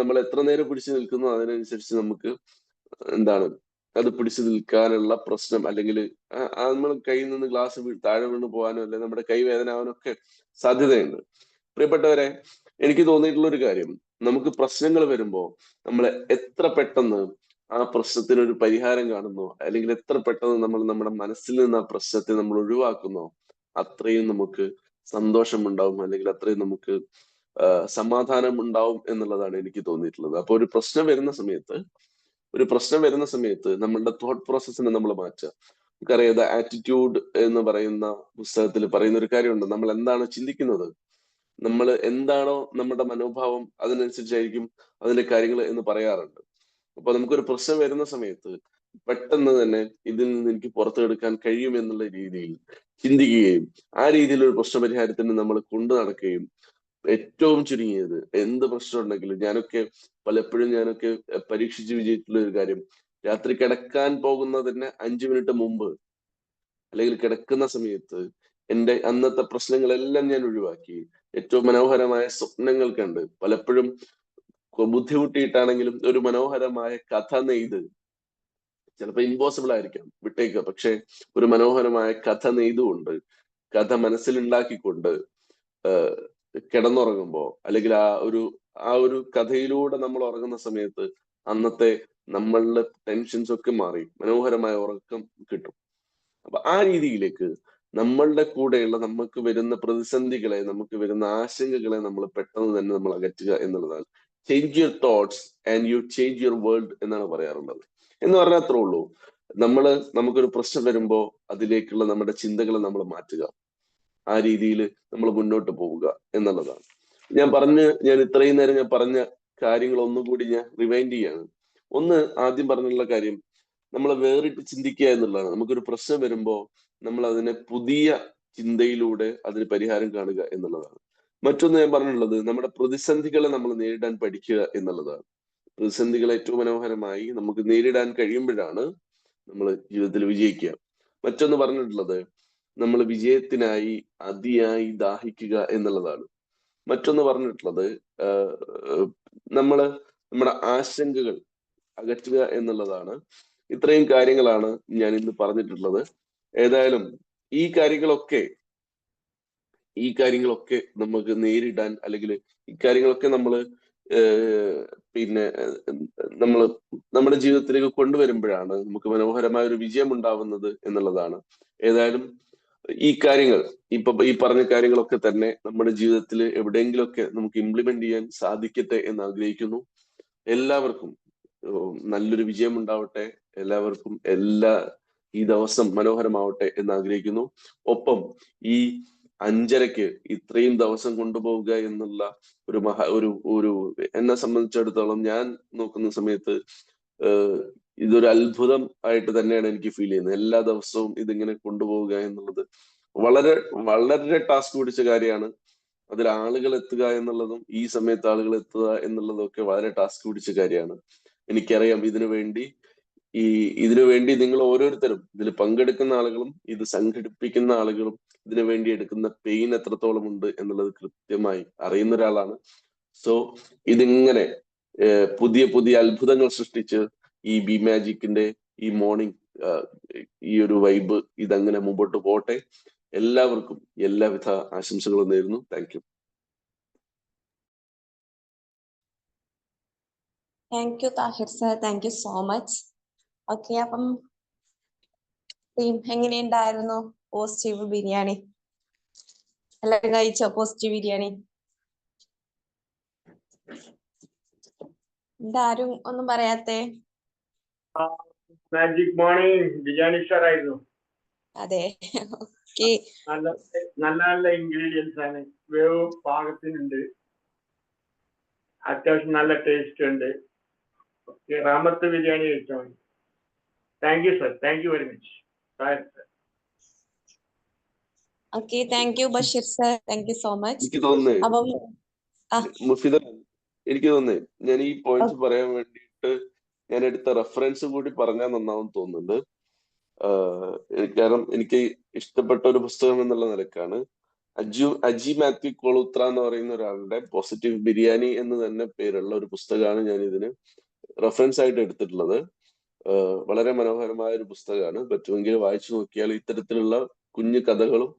നമ്മൾ എത്ര നേരം പിടിച്ചു നിൽക്കുന്നു അതിനനുസരിച്ച് നമുക്ക് എന്താണ് അത് പിടിച്ചു നിൽക്കാനുള്ള പ്രശ്നം, അല്ലെങ്കിൽ നമ്മൾ കയ്യിൽ നിന്ന് ഗ്ലാസ് താഴെ വീണ് പോകാനോ അല്ലെങ്കിൽ നമ്മുടെ കൈ വേദന ആവാനോ ഒക്കെ സാധ്യതയുണ്ട്. പ്രിയപ്പെട്ടവരെ, എനിക്ക് തോന്നിയിട്ടുള്ള ഒരു കാര്യം, നമുക്ക് പ്രശ്നങ്ങൾ വരുമ്പോൾ നമ്മൾ എത്ര പെട്ടെന്ന് ആ പ്രശ്നത്തിന് ഒരു പരിഹാരം കാണുന്നു, അല്ലെങ്കിൽ എത്ര പെട്ടെന്ന് നമ്മൾ നമ്മുടെ മനസ്സിൽ നിന്ന് ആ പ്രശ്നത്തെ നമ്മൾ ഒഴിവാക്കുന്നോ, അത്രയും നമുക്ക് സന്തോഷം ഉണ്ടാവും, അല്ലെങ്കിൽ അത്രയും നമുക്ക് സമാധാനം ഉണ്ടാവും എന്നുള്ളതാണ് എനിക്ക് തോന്നിയിട്ടുള്ളത്. അപ്പൊ ഒരു പ്രശ്നം വരുന്ന സമയത്ത് നമ്മളുടെ തോട്ട് പ്രോസസ്സിനെ നമ്മൾ മാറ്റുക. നമുക്കറിയാം, ആറ്റിറ്റ്യൂഡ് എന്ന് പറയുന്ന പുസ്തകത്തിൽ പറയുന്ന ഒരു കാര്യമുണ്ട്, നമ്മൾ എന്താണ് ചിന്തിക്കുന്നത്, നമ്മൾ എന്താണോ നമ്മുടെ മനോഭാവം, അതിനനുസരിച്ചായിരിക്കും അതിന്റെ കാര്യങ്ങൾ എന്ന് പറയാറുണ്ട്. അപ്പൊ നമുക്കൊരു പ്രശ്നം വരുന്ന സമയത്ത് പെട്ടെന്ന് തന്നെ ഇതിൽ നിന്ന് എനിക്ക് പുറത്തെടുക്കാൻ കഴിയും എന്നുള്ള രീതിയിൽ ചിന്തിക്കുകയും ആ രീതിയിൽ ഒരു പ്രശ്നപരിഹാരത്തിന് നമ്മൾ കൊണ്ടു നടക്കുകയും ഏറ്റവും ചുരുങ്ങിയത് എന്ത് പ്രശ്നം ഉണ്ടെങ്കിലും പലപ്പോഴും ഞാനൊക്കെ പരീക്ഷിച്ച് വിജയിച്ചിട്ടുള്ള ഒരു കാര്യം, രാത്രി കിടക്കാൻ പോകുന്നതിന് 5 മിനിറ്റ് മുമ്പ് അല്ലെങ്കിൽ കിടക്കുന്ന സമയത്ത് എന്റെ അന്നത്തെ പ്രശ്നങ്ങളെല്ലാം ഞാൻ ഒഴിവാക്കി ഏറ്റവും മനോഹരമായ സ്വപ്നങ്ങൾ കണ്ട്, പലപ്പോഴും ബുദ്ധിമുട്ടിയിട്ടാണെങ്കിലും ഒരു മനോഹരമായ കഥ നെയ്ത്, ചിലപ്പോൾ ഇമ്പോസിബിൾ ആയിരിക്കാം വിട്ടേക്കുക, പക്ഷെ ഒരു മനോഹരമായ കഥ നെയ്തുകൊണ്ട്, കഥ മനസ്സിലുണ്ടാക്കിക്കൊണ്ട് കിടന്നുറങ്ങുമ്പോ, അല്ലെങ്കിൽ ആ ഒരു കഥയിലൂടെ നമ്മൾ ഉറങ്ങുന്ന സമയത്ത് അന്നത്തെ നമ്മളുടെ ടെൻഷൻസ് ഒക്കെ മാറി മനോഹരമായ ഉറക്കം കിട്ടും. അപ്പൊ ആ രീതിയിലേക്ക് നമ്മളുടെ കൂടെയുള്ള നമുക്ക് വരുന്ന പ്രതിസന്ധികളെ, നമുക്ക് വരുന്ന ആശങ്കകളെ നമ്മൾ പെട്ടെന്ന് തന്നെ നമ്മൾ അകറ്റുക എന്നുള്ളതാണ്. Change your thoughts and you change your world എന്നാണ് പറയാറുള്ളത്. എന്ന് പറഞ്ഞാൽ അത്രേ ഉള്ളൂ. നമുക്കൊരു പ്രശ്നം വരുമ്പോ അതിലേക്കുള്ള നമ്മുടെ ചിന്തകളെ നമ്മൾ മാറ്റുക, ആ രീതിയിൽ നമ്മൾ മുന്നോട്ട് പോവുക എന്നുള്ളതാണ്. ഞാൻ ഇത്രയും നേരം ഞാൻ പറഞ്ഞ കാര്യങ്ങൾ ഒന്നുകൂടി ഞാൻ റിവൈൻഡ് ചെയ്യാണ്. ആദ്യം പറഞ്ഞുള്ള കാര്യം, നമ്മൾ വേറിട്ട് ചിന്തിക്കുക എന്നുള്ളതാണ്. നമുക്കൊരു പ്രശ്നം വരുമ്പോ നമ്മൾ അതിനെ പുതിയ ചിന്തയിലൂടെ അതിന് പരിഹാരം കാണുക എന്നുള്ളതാണ്. മറ്റൊന്ന് ഞാൻ പറഞ്ഞിട്ടുള്ളത്, നമ്മുടെ പ്രതിസന്ധികളെ നമ്മൾ നേരിടാൻ പഠിക്കുക എന്നുള്ളതാണ്. പ്രതിസന്ധികളെ ഏറ്റവും മനോഹരമായി നമുക്ക് നേരിടാൻ കഴിയുമ്പോഴാണ് നമ്മൾ ജീവിതത്തിൽ വിജയിക്കുക. മറ്റൊന്ന് പറഞ്ഞിട്ടുള്ളത്, നമ്മൾ വിജയത്തിനായി അതിയായി ദാഹിക്കുക എന്നുള്ളതാണ്. മറ്റൊന്ന് പറഞ്ഞിട്ടുള്ളത്, നമ്മുടെ ആശങ്കകൾ അകറ്റുക എന്നുള്ളതാണ്. ഇത്രയും കാര്യങ്ങളാണ് ഞാൻ ഇന്ന് പറഞ്ഞിട്ടുള്ളത്. ഏതായാലും ഈ കാര്യങ്ങളൊക്കെ നമുക്ക് നേരിടാൻ, അല്ലെങ്കിൽ ഈ കാര്യങ്ങളൊക്കെ നമ്മൾ നമ്മുടെ ജീവിതത്തിലേക്ക് കൊണ്ടുവരുമ്പോഴാണ് നമുക്ക് മനോഹരമായ ഒരു വിജയം ഉണ്ടാവുന്നത് എന്നുള്ളതാണ്. ഏതായാലും ഈ പറഞ്ഞ കാര്യങ്ങളൊക്കെ തന്നെ നമ്മുടെ ജീവിതത്തിൽ എവിടെയെങ്കിലുമൊക്കെ നമുക്ക് ഇംപ്ലിമെന്റ് ചെയ്യാൻ സാധിക്കട്ടെ എന്ന് ആഗ്രഹിക്കുന്നു. എല്ലാവർക്കും നല്ലൊരു വിജയം ഉണ്ടാവട്ടെ. എല്ലാവർക്കും ഈ ദിവസം മനോഹരമാവട്ടെ എന്ന് ആഗ്രഹിക്കുന്നു. ഒപ്പം ഈ 5:30 ഇത്രയും ദിവസം കൊണ്ടുപോവുക എന്നുള്ള ഒരു എന്നെ സംബന്ധിച്ചിടത്തോളം ഞാൻ നോക്കുന്ന സമയത്ത് ഇതൊരു അത്ഭുതം ആയിട്ട് തന്നെയാണ് എനിക്ക് ഫീൽ ചെയ്യുന്നത്. എല്ലാ ദിവസവും ഇതിങ്ങനെ കൊണ്ടുപോവുക എന്നുള്ളത് വളരെ വളരെ ടാസ്ക് പിടിച്ച കാര്യമാണ്. അതിൽ ആളുകൾ എത്തുക എന്നുള്ളതും ഈ സമയത്ത് ആളുകൾ എത്തുക എന്നുള്ളതും ഒക്കെ വളരെ ടാസ്ക് പിടിച്ച കാര്യമാണ്. എനിക്കറിയാം ഇതിനു വേണ്ടി നിങ്ങൾ ഓരോരുത്തരും, ഇതിൽ പങ്കെടുക്കുന്ന ആളുകളും ഇത് സംഘടിപ്പിക്കുന്ന ആളുകളും ഇതിനു വേണ്ടി എടുക്കുന്ന പെയിൻ എത്രത്തോളം ഉണ്ട് എന്നുള്ളത് കൃത്യമായി അറിയുന്ന ഒരാളാണ്. സോ ഇതിങ്ങനെ പുതിയ പുതിയ അത്ഭുതങ്ങൾ സൃഷ്ടിച്ച് ഈ ബി മാജിക്കിന്റെ ഈ മോർണിംഗ് ഈ ഒരു വൈബ് ഇതങ്ങനെ മുമ്പോട്ട് പോട്ടെ. എല്ലാവർക്കും എല്ലാവിധ ആശംസകളും നേരുന്നു. Thank you. Thank you Tahir sir, thank you so much. Okay, അപ്പം എങ്ങനെയുണ്ടായിരുന്നു പോസിറ്റീവ് ബിരിയാണി? എല്ലാവരും കഴിച്ചോ പോസിറ്റീവ് ബിരിയാണി? ആരും ഒന്നും പറയാത്തെ? മാജിക് മോർണിംഗ് ബിരിയാണി ഉഷാറായിരുന്നു. അതെ, നല്ല നല്ല ഇൻഗ്രീഡിയൻസ് ആണ്. വേവ് പാകത്തിനുണ്ട്, അത്യാവശ്യം നല്ല ടേസ്റ്റ് ഉണ്ട്. റാമത്ത് ബിരിയാണി കഴിച്ചാൽ മതി. Thank you sir, thank you very much. Okay, thank U Basheer sir, thank you so much. എനിക്ക് തോന്നുന്നേ ഞാൻ ഈ പോയിന്റ്സ് പറയാൻ വേണ്ടിയിട്ട് ഞാൻ എടുത്ത റെഫറൻസ് കൂടി പറഞ്ഞാൽ നന്നാവും തോന്നുന്നുണ്ട്. കാരണം എനിക്ക് ഇഷ്ടപ്പെട്ട ഒരു പുസ്തകം എന്നുള്ള നിലക്കാണ് അജി മാത്യു കൊളുത്ര എന്ന് പറയുന്ന ഒരാളുടെ പോസിറ്റീവ് ബിരിയാണി എന്ന് തന്നെ പേരുള്ള ഒരു പുസ്തകമാണ് ഞാൻ ഇതിന് റെഫറൻസ് ആയിട്ട് എടുത്തിട്ടുള്ളത്. വളരെ മനോഹരമായ ഒരു പുസ്തകമാണ്. പറ്റുമെങ്കിൽ വായിച്ചു നോക്കിയാൽ ഇത്തരത്തിലുള്ള കുഞ്ഞു കഥകളും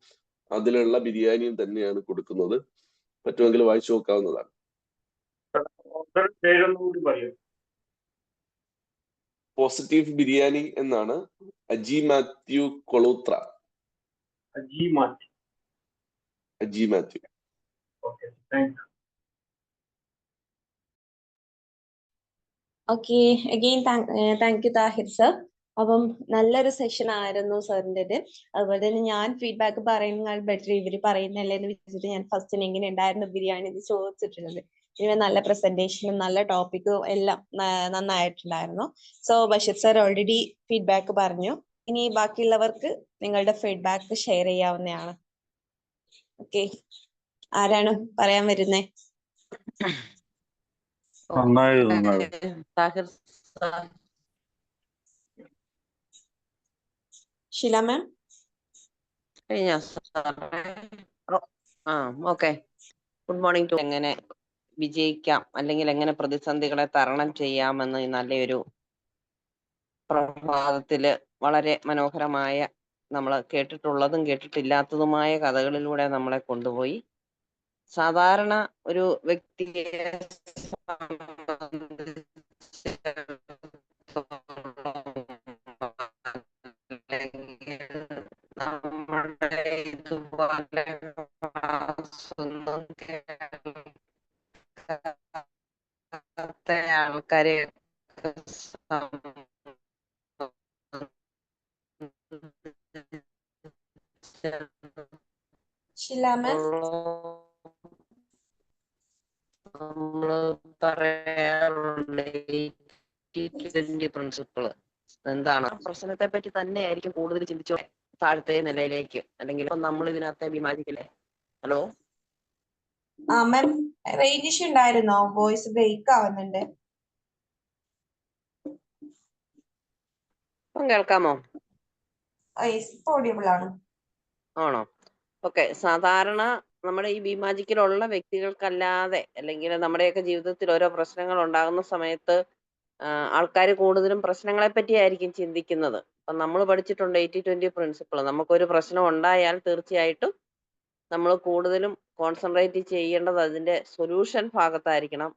അതിലുള്ള ബിരിയാണിയും തന്നെയാണ് കൊടുക്കുന്നത്. പറ്റുമെങ്കിൽ വായിച്ചു നോക്കാവുന്നതാണ്. പോസിറ്റീവ് ബിരിയാണി എന്നാണ്. അജി മാത്യു കൊളുത്ര. Aji Mathew. Okay, again thank you Tahir sir. അപ്പം നല്ലൊരു സെഷൻ ആയിരുന്നു സാറിൻ്റെത്. അതുപോലെ തന്നെ ഞാൻ ഫീഡ്ബാക്ക് പറയുന്നതിനാൽ ബെറ്റർ ഇവര് പറയുന്നല്ലേ എന്ന് വെച്ചിട്ട് ഞാൻ ഫസ്റ്റ് എങ്ങനെ ഉണ്ടായിരുന്നു ബിരിയാണി എന്ന് ചോദിച്ചിട്ടുള്ളത്. ഇനി നല്ല പ്രസന്റേഷനും നല്ല ടോപ്പിക്കും എല്ലാം നന്നായിട്ടുണ്ടായിരുന്നു. So Basheer sir already feedback പറഞ്ഞു. ഇനി ബാക്കിയുള്ളവർക്ക് നിങ്ങളുടെ ഫീഡ്ബാക്ക് ഷെയർ ചെയ്യാവുന്നതാണ്. ഓക്കെ, ആരാണ് പറയാൻ വരുന്നേ? Tahir sir. Sheela ma'am. Okay. Good morning too. എങ്ങനെ വിജയിക്കാം അല്ലെങ്കിൽ എങ്ങനെ പ്രതിസന്ധികളെ തരണം ചെയ്യാമെന്ന് ഈ നല്ലൊരു പ്രഭാതത്തില് വളരെ മനോഹരമായ, നമ്മൾ കേട്ടിട്ടുള്ളതും കേട്ടിട്ടില്ലാത്തതുമായ കഥകളിലൂടെ നമ്മളെ കൊണ്ടുപോയി. സാധാരണ ഒരു വ്യക്തിയെ നമ്മുടെ ഇതുപോലെ ഒന്നും കേൾക്കാത്ത ആൾക്കാരെ ഷില മാം. നമ്മള് പറയാറുണ്ട് 80-20 പ്രിൻസിപ്പിള്. എന്താണ്? പ്രശ്നത്തെ പറ്റി തന്നെ ആയിരിക്കും കൂടുതൽ ചിന്തിച്ചോ താഴത്തെ നിലയിലേക്ക്, അല്ലെങ്കിൽ നമ്മൾ ഇതിനകത്തെ വിമാനിക്കില്ലേ? ഹലോ മാം, റേഞ്ച് ഇഷ്യൂ ഉണ്ടായിരുന്നോ? വോയിസ് ബ്രേക്ക് ആവുന്നുണ്ട്. കേൾക്കാമോ? ഓഡിയബിൾ ആണ്. ആണോ? ഓക്കെ. സാധാരണ നമ്മുടെ ഈ ബിമാജിക്കിലുള്ള വ്യക്തികൾക്കല്ലാതെ, അല്ലെങ്കിൽ നമ്മുടെയൊക്കെ ജീവിതത്തിൽ ഓരോ പ്രശ്നങ്ങൾ ഉണ്ടാകുന്ന സമയത്ത് ആൾക്കാർ കൂടുതലും പ്രശ്നങ്ങളെ പറ്റിയായിരിക്കും ചിന്തിക്കുന്നത്. അപ്പം നമ്മൾ പഠിച്ചിട്ടുണ്ട് 80-20 പ്രിൻസിപ്പിൾ. നമുക്കൊരു പ്രശ്നം ഉണ്ടായാൽ തീർച്ചയായിട്ടും നമ്മൾ കൂടുതലും കോൺസെൻട്രേറ്റ് ചെയ്യേണ്ടത് അതിന്റെ സൊല്യൂഷൻ ഭാഗത്തായിരിക്കണം,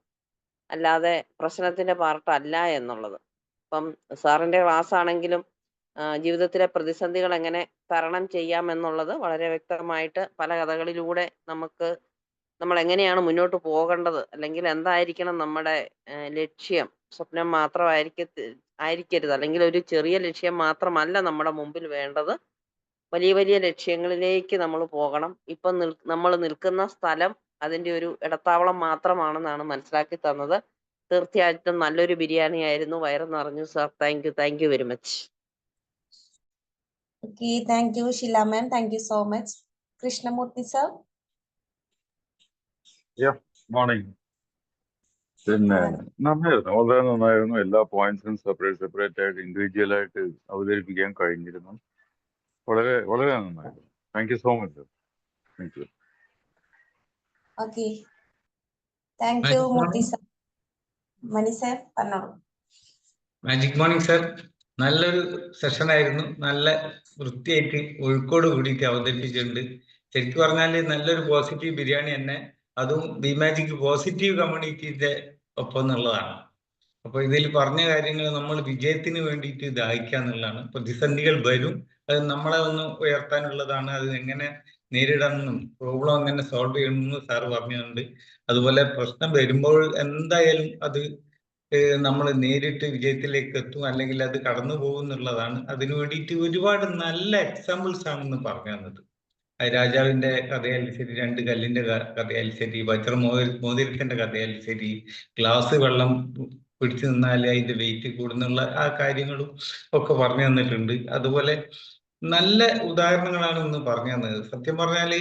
അല്ലാതെ പ്രശ്നത്തിന്റെ പാർട്ട് അല്ല എന്നുള്ളത്. ഇപ്പം സാറിന്റെ ക്ലാസ് ആണെങ്കിലും ജീവിതത്തിലെ പ്രതിസന്ധികൾ എങ്ങനെ തരണം ചെയ്യാം എന്നുള്ളത് വളരെ വ്യക്തമായിട്ട് പല കഥകളിലൂടെ നമ്മൾ എങ്ങനെയാണ് മുന്നോട്ട് പോകേണ്ടത്, അല്ലെങ്കിൽ എന്തായിരിക്കണം നമ്മുടെ ലക്ഷ്യം. സ്വപ്നം ആയിരിക്കരുത്, അല്ലെങ്കിൽ ഒരു ചെറിയ ലക്ഷ്യം മാത്രമല്ല നമ്മുടെ മുമ്പിൽ വേണ്ടത്. വലിയ വലിയ ലക്ഷ്യങ്ങളിലേക്ക് നമ്മൾ പോകണം. ഇപ്പം നമ്മൾ നിൽക്കുന്ന സ്ഥലം അതിന്റെ ഒരു ഇടത്താവളം മാത്രമാണെന്നാണ് മനസ്സിലാക്കി തന്നത്. തീർച്ചയായിട്ടും നല്ലൊരു ബിരിയാണി ആയിരുന്നു. വയറ് നിറഞ്ഞു sir. Thank you very much. Okay, thank you, Sheila ma'am. Thank you so much. Krishnamurthy sir. Morning. പിന്നെ നന്നായിരുന്നു, വളരെ നന്നായിരുന്നു. എല്ലാ പോയിന്റ്സും സെപ്പറേറ്റ് ആയിട്ട് ഇൻഡിവിജ്വൽ ആയിട്ട് അവതരിപ്പിക്കാൻ കഴിഞ്ഞിരുന്നു. വളരെ വളരെ നന്നായിരുന്നു. Thank you so much. Thank you. Okay. Thank you, Murthy sir. Mani sir, പറഞ്ഞോളൂ. Magic morning sir. നല്ലൊരു സെഷൻ ആയിരുന്നു. നല്ല വൃത്തിയായിട്ട് ഒഴുക്കോട് കൂടിയിട്ട് അവതരിപ്പിച്ചിട്ടുണ്ട്. ശരിക്കും പറഞ്ഞാൽ നല്ലൊരു പോസിറ്റീവ് ബിരിയാണി തന്നെ. അതും ബി മാജിക് പോസിറ്റീവ് കമ്മ്യൂണിറ്റിന്റെ ഒപ്പം എന്നുള്ളതാണ്. അപ്പൊ ഇതിൽ പറഞ്ഞ കാര്യങ്ങൾ നമ്മൾ വിജയത്തിന് വേണ്ടിയിട്ട് ദാഹിക്കുക എന്നുള്ളതാണ്. പ്രതിസന്ധികൾ വരും, അത് നമ്മളെ ഒന്ന് ഉയർത്താനുള്ളതാണ്. അത് എങ്ങനെ നേരിടണമെന്നും പ്രോബ്ലം എങ്ങനെ സോൾവ് ചെയ്യണമെന്നും സാറ് പറഞ്ഞിട്ടുണ്ട്. അതുപോലെ പ്രശ്നം വരുമ്പോൾ എന്തായാലും അത് നമ്മൾ നേരിട്ട് വിജയത്തിലേക്ക് എത്തും, അല്ലെങ്കിൽ അത് കടന്നു പോകും എന്നുള്ളതാണ്. അതിനു വേണ്ടിയിട്ട് ഒരുപാട് നല്ല എക്സാമ്പിൾസ് ആണെന്ന് പറഞ്ഞു തന്നത്. രാജാവിന്റെ കഥയായാലും ശരി, 2 കല്ലിന്റെ കഥയായാലും ശരി, മോതിരത്തിന്റെ കഥയായാലും ശരി, ഗ്ലാസ് വെള്ളം പിടിച്ചു നിന്നാൽ അതിന്റെ വെയിറ്റ് കൂടുന്നുള്ള ആ കാര്യങ്ങളും ഒക്കെ പറഞ്ഞു തന്നിട്ടുണ്ട്. അതുപോലെ നല്ല ഉദാഹരണങ്ങളാണ് ഇന്ന് പറഞ്ഞു തന്നത്. സത്യം പറഞ്ഞാല്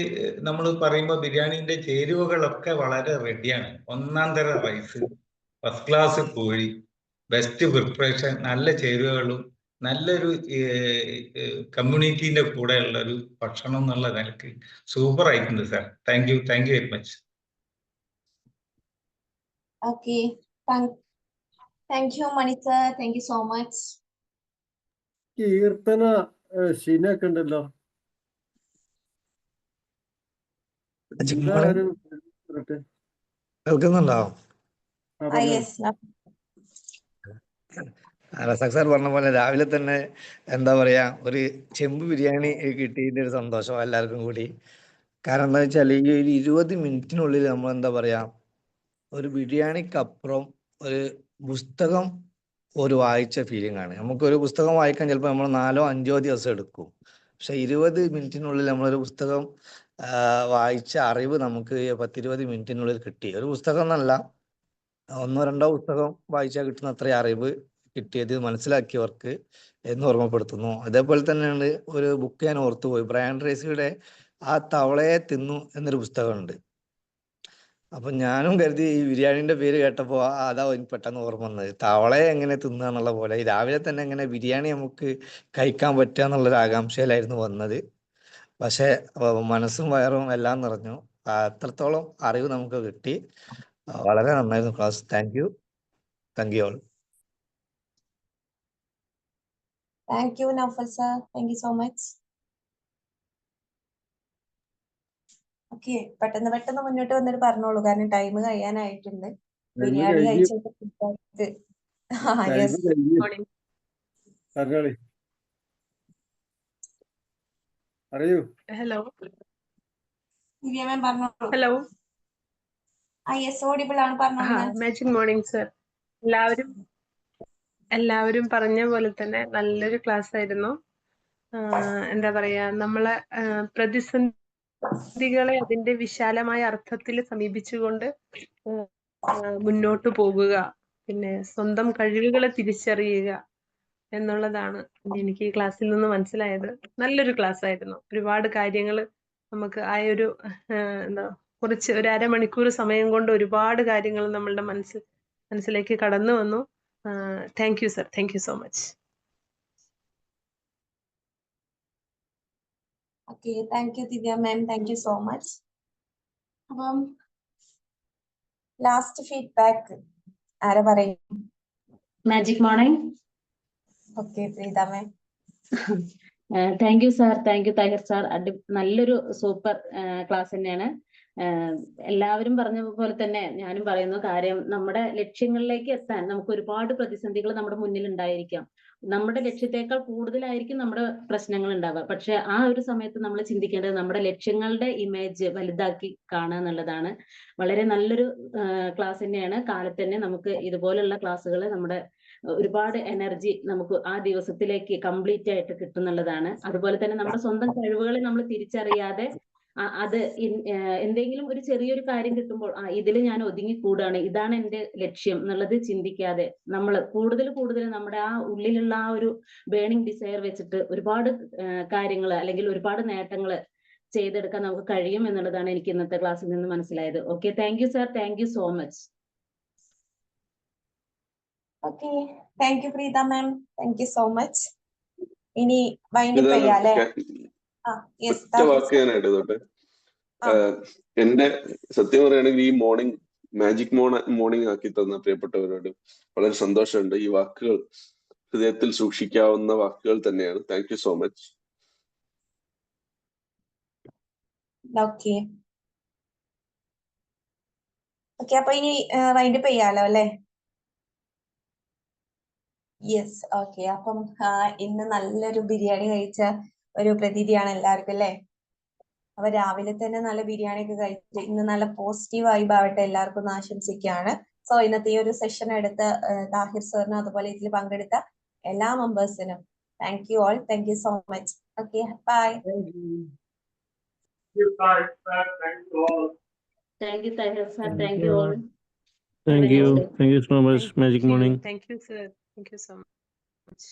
നമ്മൾ പറയുമ്പോൾ ബിരിയാണിന്റെ ചേരുവകളൊക്കെ വളരെ റെഡിയാണ്. 1-ാം തരം റൈസ്, ഫസ്റ്റ് ക്ലാസ് കോഴി, ബെസ്റ്റ് പ്രിപ്പറേഷൻ, നല്ല ചേരുവകളും നല്ലൊരു കമ്മ്യൂണിറ്റീന്റെ കൂടെ ഉള്ള ഒരു ഭക്ഷണം എന്നുള്ള നിലക്ക് സൂപ്പർ ആയിട്ടുണ്ട് sir. Thank you very much. Okay. Thank you, Mani sir. Thank you so much. Keerthana ഷീനൊക്കെ ഉണ്ടല്ലോ. കേൾക്കുന്നുണ്ടോ? Yes. റസാഖ് സാർ പറഞ്ഞ പോലെ രാവിലെ തന്നെ എന്താ പറയാ, ഒരു ചെമ്പ് ബിരിയാണി കിട്ടിയതിന്റെ ഒരു സന്തോഷം എല്ലാവർക്കും കൂടി. കാരണം എന്താ വെച്ചാൽ ഈ ഒരു 20 മിനിറ്റിനുള്ളിൽ നമ്മൾ എന്താ പറയാ, ഒരു ബിരിയാണിക്കപ്പുറം ഒരു പുസ്തകം ഒരു വായിച്ച ഫീലിംഗ് ആണ്. നമുക്കൊരു പുസ്തകം വായിക്കാൻ ചിലപ്പോൾ നമ്മൾ 4-5 ദിവസം എടുക്കും. പക്ഷെ 20 മിനിറ്റിനുള്ളിൽ നമ്മളൊരു പുസ്തകം വായിച്ച അറിവ് നമുക്ക് 10-20 മിനിറ്റിനുള്ളിൽ കിട്ടി. ഒരു പുസ്തകം എന്നല്ല, 1-2 പുസ്തകം വായിച്ചാൽ കിട്ടുന്ന അത്രയും അറിവ് കിട്ടിയത് മനസ്സിലാക്കിയവർക്ക് എന്ന് ഓർമ്മപ്പെടുത്തുന്നു. അതേപോലെ തന്നെയാണ് ഒരു ബുക്ക് ഞാൻ ഓർത്തുപോയി. ബ്രയൻ ട്രേസിയുടെ ആ തവളയെ തിന്നു എന്നൊരു പുസ്തകമുണ്ട്. അപ്പൊ ഞാനും കരുതി ഈ ബിരിയാണിന്റെ പേര് കേട്ടപ്പോ അതാ എനിക്ക് പെട്ടെന്ന് ഓർമ്മ വന്നത്. തവളയെ എങ്ങനെ തിന്നുക എന്നുള്ള പോലെ ഈ രാവിലെ തന്നെ എങ്ങനെ ബിരിയാണി നമുക്ക് കഴിക്കാൻ പറ്റുക എന്നുള്ളൊരു ആകാംക്ഷയിലായിരുന്നു വന്നത്. പക്ഷെ മനസ്സും വയറും എല്ലാം നിറഞ്ഞു. അത്രത്തോളം അറിവ് നമുക്ക് കിട്ടി. വളരെ നന്നായിരുന്നു class. Thank you all. Thank you Naufal sir, thank you so much. Okay, പെട്ടെന്ന് മുന്നോട്ട് വന്നിട്ട് പറഞ്ഞോളൂ, കാരണം ടൈം കഴിയാനായിട്ടുണ്ട്. ബിരിയാണി കഴിച്ചിട്ട് യെസ്. പറഞ്ഞോളി. അറിയൂ. ഹലോ ദിവ്യ മാം പറഞ്ഞോളൂ. ഹലോ യെസ്, ഓഡിബിൾ ആണ്, പറഞ്ഞോളൂ മാം. Magic morning sir. എല്ലാവരും പറഞ്ഞ പോലെ തന്നെ നല്ലൊരു ക്ലാസ് ആയിരുന്നു. എന്താ പറയാ, നമ്മളെ പ്രതിസന്ധികളെ അതിന്റെ വിശാലമായ അർത്ഥത്തിൽ സമീപിച്ചുകൊണ്ട് മുന്നോട്ട് പോകുക, പിന്നെ സ്വന്തം കഴിവുകളെ തിരിച്ചറിയുക എന്നുള്ളതാണ് എനിക്ക് ഈ ക്ലാസ്സിൽ നിന്ന് മനസ്സിലായത്. നല്ലൊരു ക്ലാസ് ആയിരുന്നു. ഒരുപാട് കാര്യങ്ങൾ നമുക്ക് ഒരു കുറച്ച് ഒരു അരമണിക്കൂർ സമയം കൊണ്ട് ഒരുപാട് കാര്യങ്ങൾ നമ്മളുടെ മനസ്സിലേക്ക് കടന്നു വന്നു. Thank you sir, thank you so much. Okay, thank you Divya ma'am, thank you so much. അപ്പം ലാസ്റ്റ് ഫീഡ്ബാക്ക് ആരാ പറയും? Magic morning. Okay, Preetha ma'am. Thank you sir, thank you Tahir sir. നല്ലൊരു സൂപ്പർ ക്ലാസ് തന്നെയാണ്. എല്ലാവരും പറഞ്ഞ പോലെ തന്നെ ഞാനും പറയുന്നു. കാര്യം നമ്മുടെ ലക്ഷ്യങ്ങളിലേക്ക് എത്താൻ നമുക്ക് ഒരുപാട് പ്രതിസന്ധികൾ നമ്മുടെ മുന്നിൽ ഉണ്ടായിരിക്കാം. നമ്മുടെ ലക്ഷ്യത്തെക്കാൾ കൂടുതലായിരിക്കും നമ്മുടെ പ്രശ്നങ്ങൾ ഉണ്ടാവുക. പക്ഷെ ആ ഒരു സമയത്ത് നമ്മൾ ചിന്തിക്കേണ്ടത് നമ്മുടെ ലക്ഷ്യങ്ങളുടെ ഇമേജ് വലുതാക്കി കാണുക എന്നുള്ളതാണ്. വളരെ നല്ലൊരു ക്ലാസ് തന്നെയാണ്. കാലത്ത് തന്നെ നമുക്ക് ഇതുപോലുള്ള ക്ലാസ്സുകൾ നമ്മുടെ ഒരുപാട് എനർജി നമുക്ക് ആ ദിവസത്തിലേക്ക് കംപ്ലീറ്റ് ആയിട്ട് കിട്ടുന്നുള്ളതാണ്. അതുപോലെ തന്നെ നമ്മുടെ സ്വന്തം കഴിവുകളെ നമ്മൾ തിരിച്ചറിയാതെ അത് എന്തെങ്കിലും ഒരു ചെറിയൊരു കാര്യം കിട്ടുമ്പോൾ ഇതിൽ ഞാൻ ഒതുങ്ങിക്കൂടാണ്, ഇതാണ് എന്റെ ലക്ഷ്യം എന്നുള്ളത് ചിന്തിക്കാതെ നമ്മൾ കൂടുതൽ നമ്മുടെ ആ ഉള്ളിലുള്ള ആ ഒരു ബേണിംഗ് ഡിസയർ വെച്ചിട്ട് ഒരുപാട് കാര്യങ്ങൾ അല്ലെങ്കിൽ ഒരുപാട് നേട്ടങ്ങൾ ചെയ്തെടുക്കാൻ നമുക്ക് കഴിയും എന്നുള്ളതാണ് എനിക്ക് ഇന്നത്തെ ക്ലാസ്സിൽ നിന്ന് മനസ്സിലായത്. Okay, thank you sir, thank you so much. Okay, thank U Preetha ma'am, thank you so much. ഇനി വൈൻഡപ്പ് ചെയ്യാം അല്ലേ? ഒറ്റ വാക്ക് ഞാൻ എഴുതട്ടെ. എന്റെ സത്യം പറയുകയാണെങ്കിൽ ഈ മോർണിംഗ് മാജിക് മോർണിംഗ് ആക്കി തന്ന പ്രിയപ്പെട്ടവരോട് വളരെ സന്തോഷമുണ്ട്. ഈ വാക്കുകൾ ഹൃദയത്തിൽ സൂക്ഷിക്കാവുന്ന വാക്കുകൾ തന്നെയാണ്. Thank you so much. Okay, അപ്പൊ ഇനി വൈൻഡപ്പ് ചെയ്യാലോ അല്ലേ? Yes, okay. അപ്പം ഇന്ന് നല്ലൊരു ബിരിയാണി കഴിച്ച ഒരു പ്രതീതിയാണ് എല്ലാവർക്കും അല്ലേ? അപ്പൊ രാവിലെ തന്നെ നല്ല ബിരിയാണി ഒക്കെ കഴിച്ച് ഇന്ന് നല്ല പോസിറ്റീവ് വൈബ് ആവട്ടെ എല്ലാവർക്കും എന്ന് ആശംസിക്കുകയാണ്. സോ ഇന്നത്തെ ഈ ഒരു സെഷൻ എടുത്ത താഹിർ സാറിനും അതുപോലെ ഇതിൽ പങ്കെടുത്ത എല്ലാ മെമ്പേഴ്സിനും thank you all, thank you so much. Okay, bye. Thank you Tahir sir, thank you all. Thank you so much, Magic Morning. Thank you sir, thank you so much.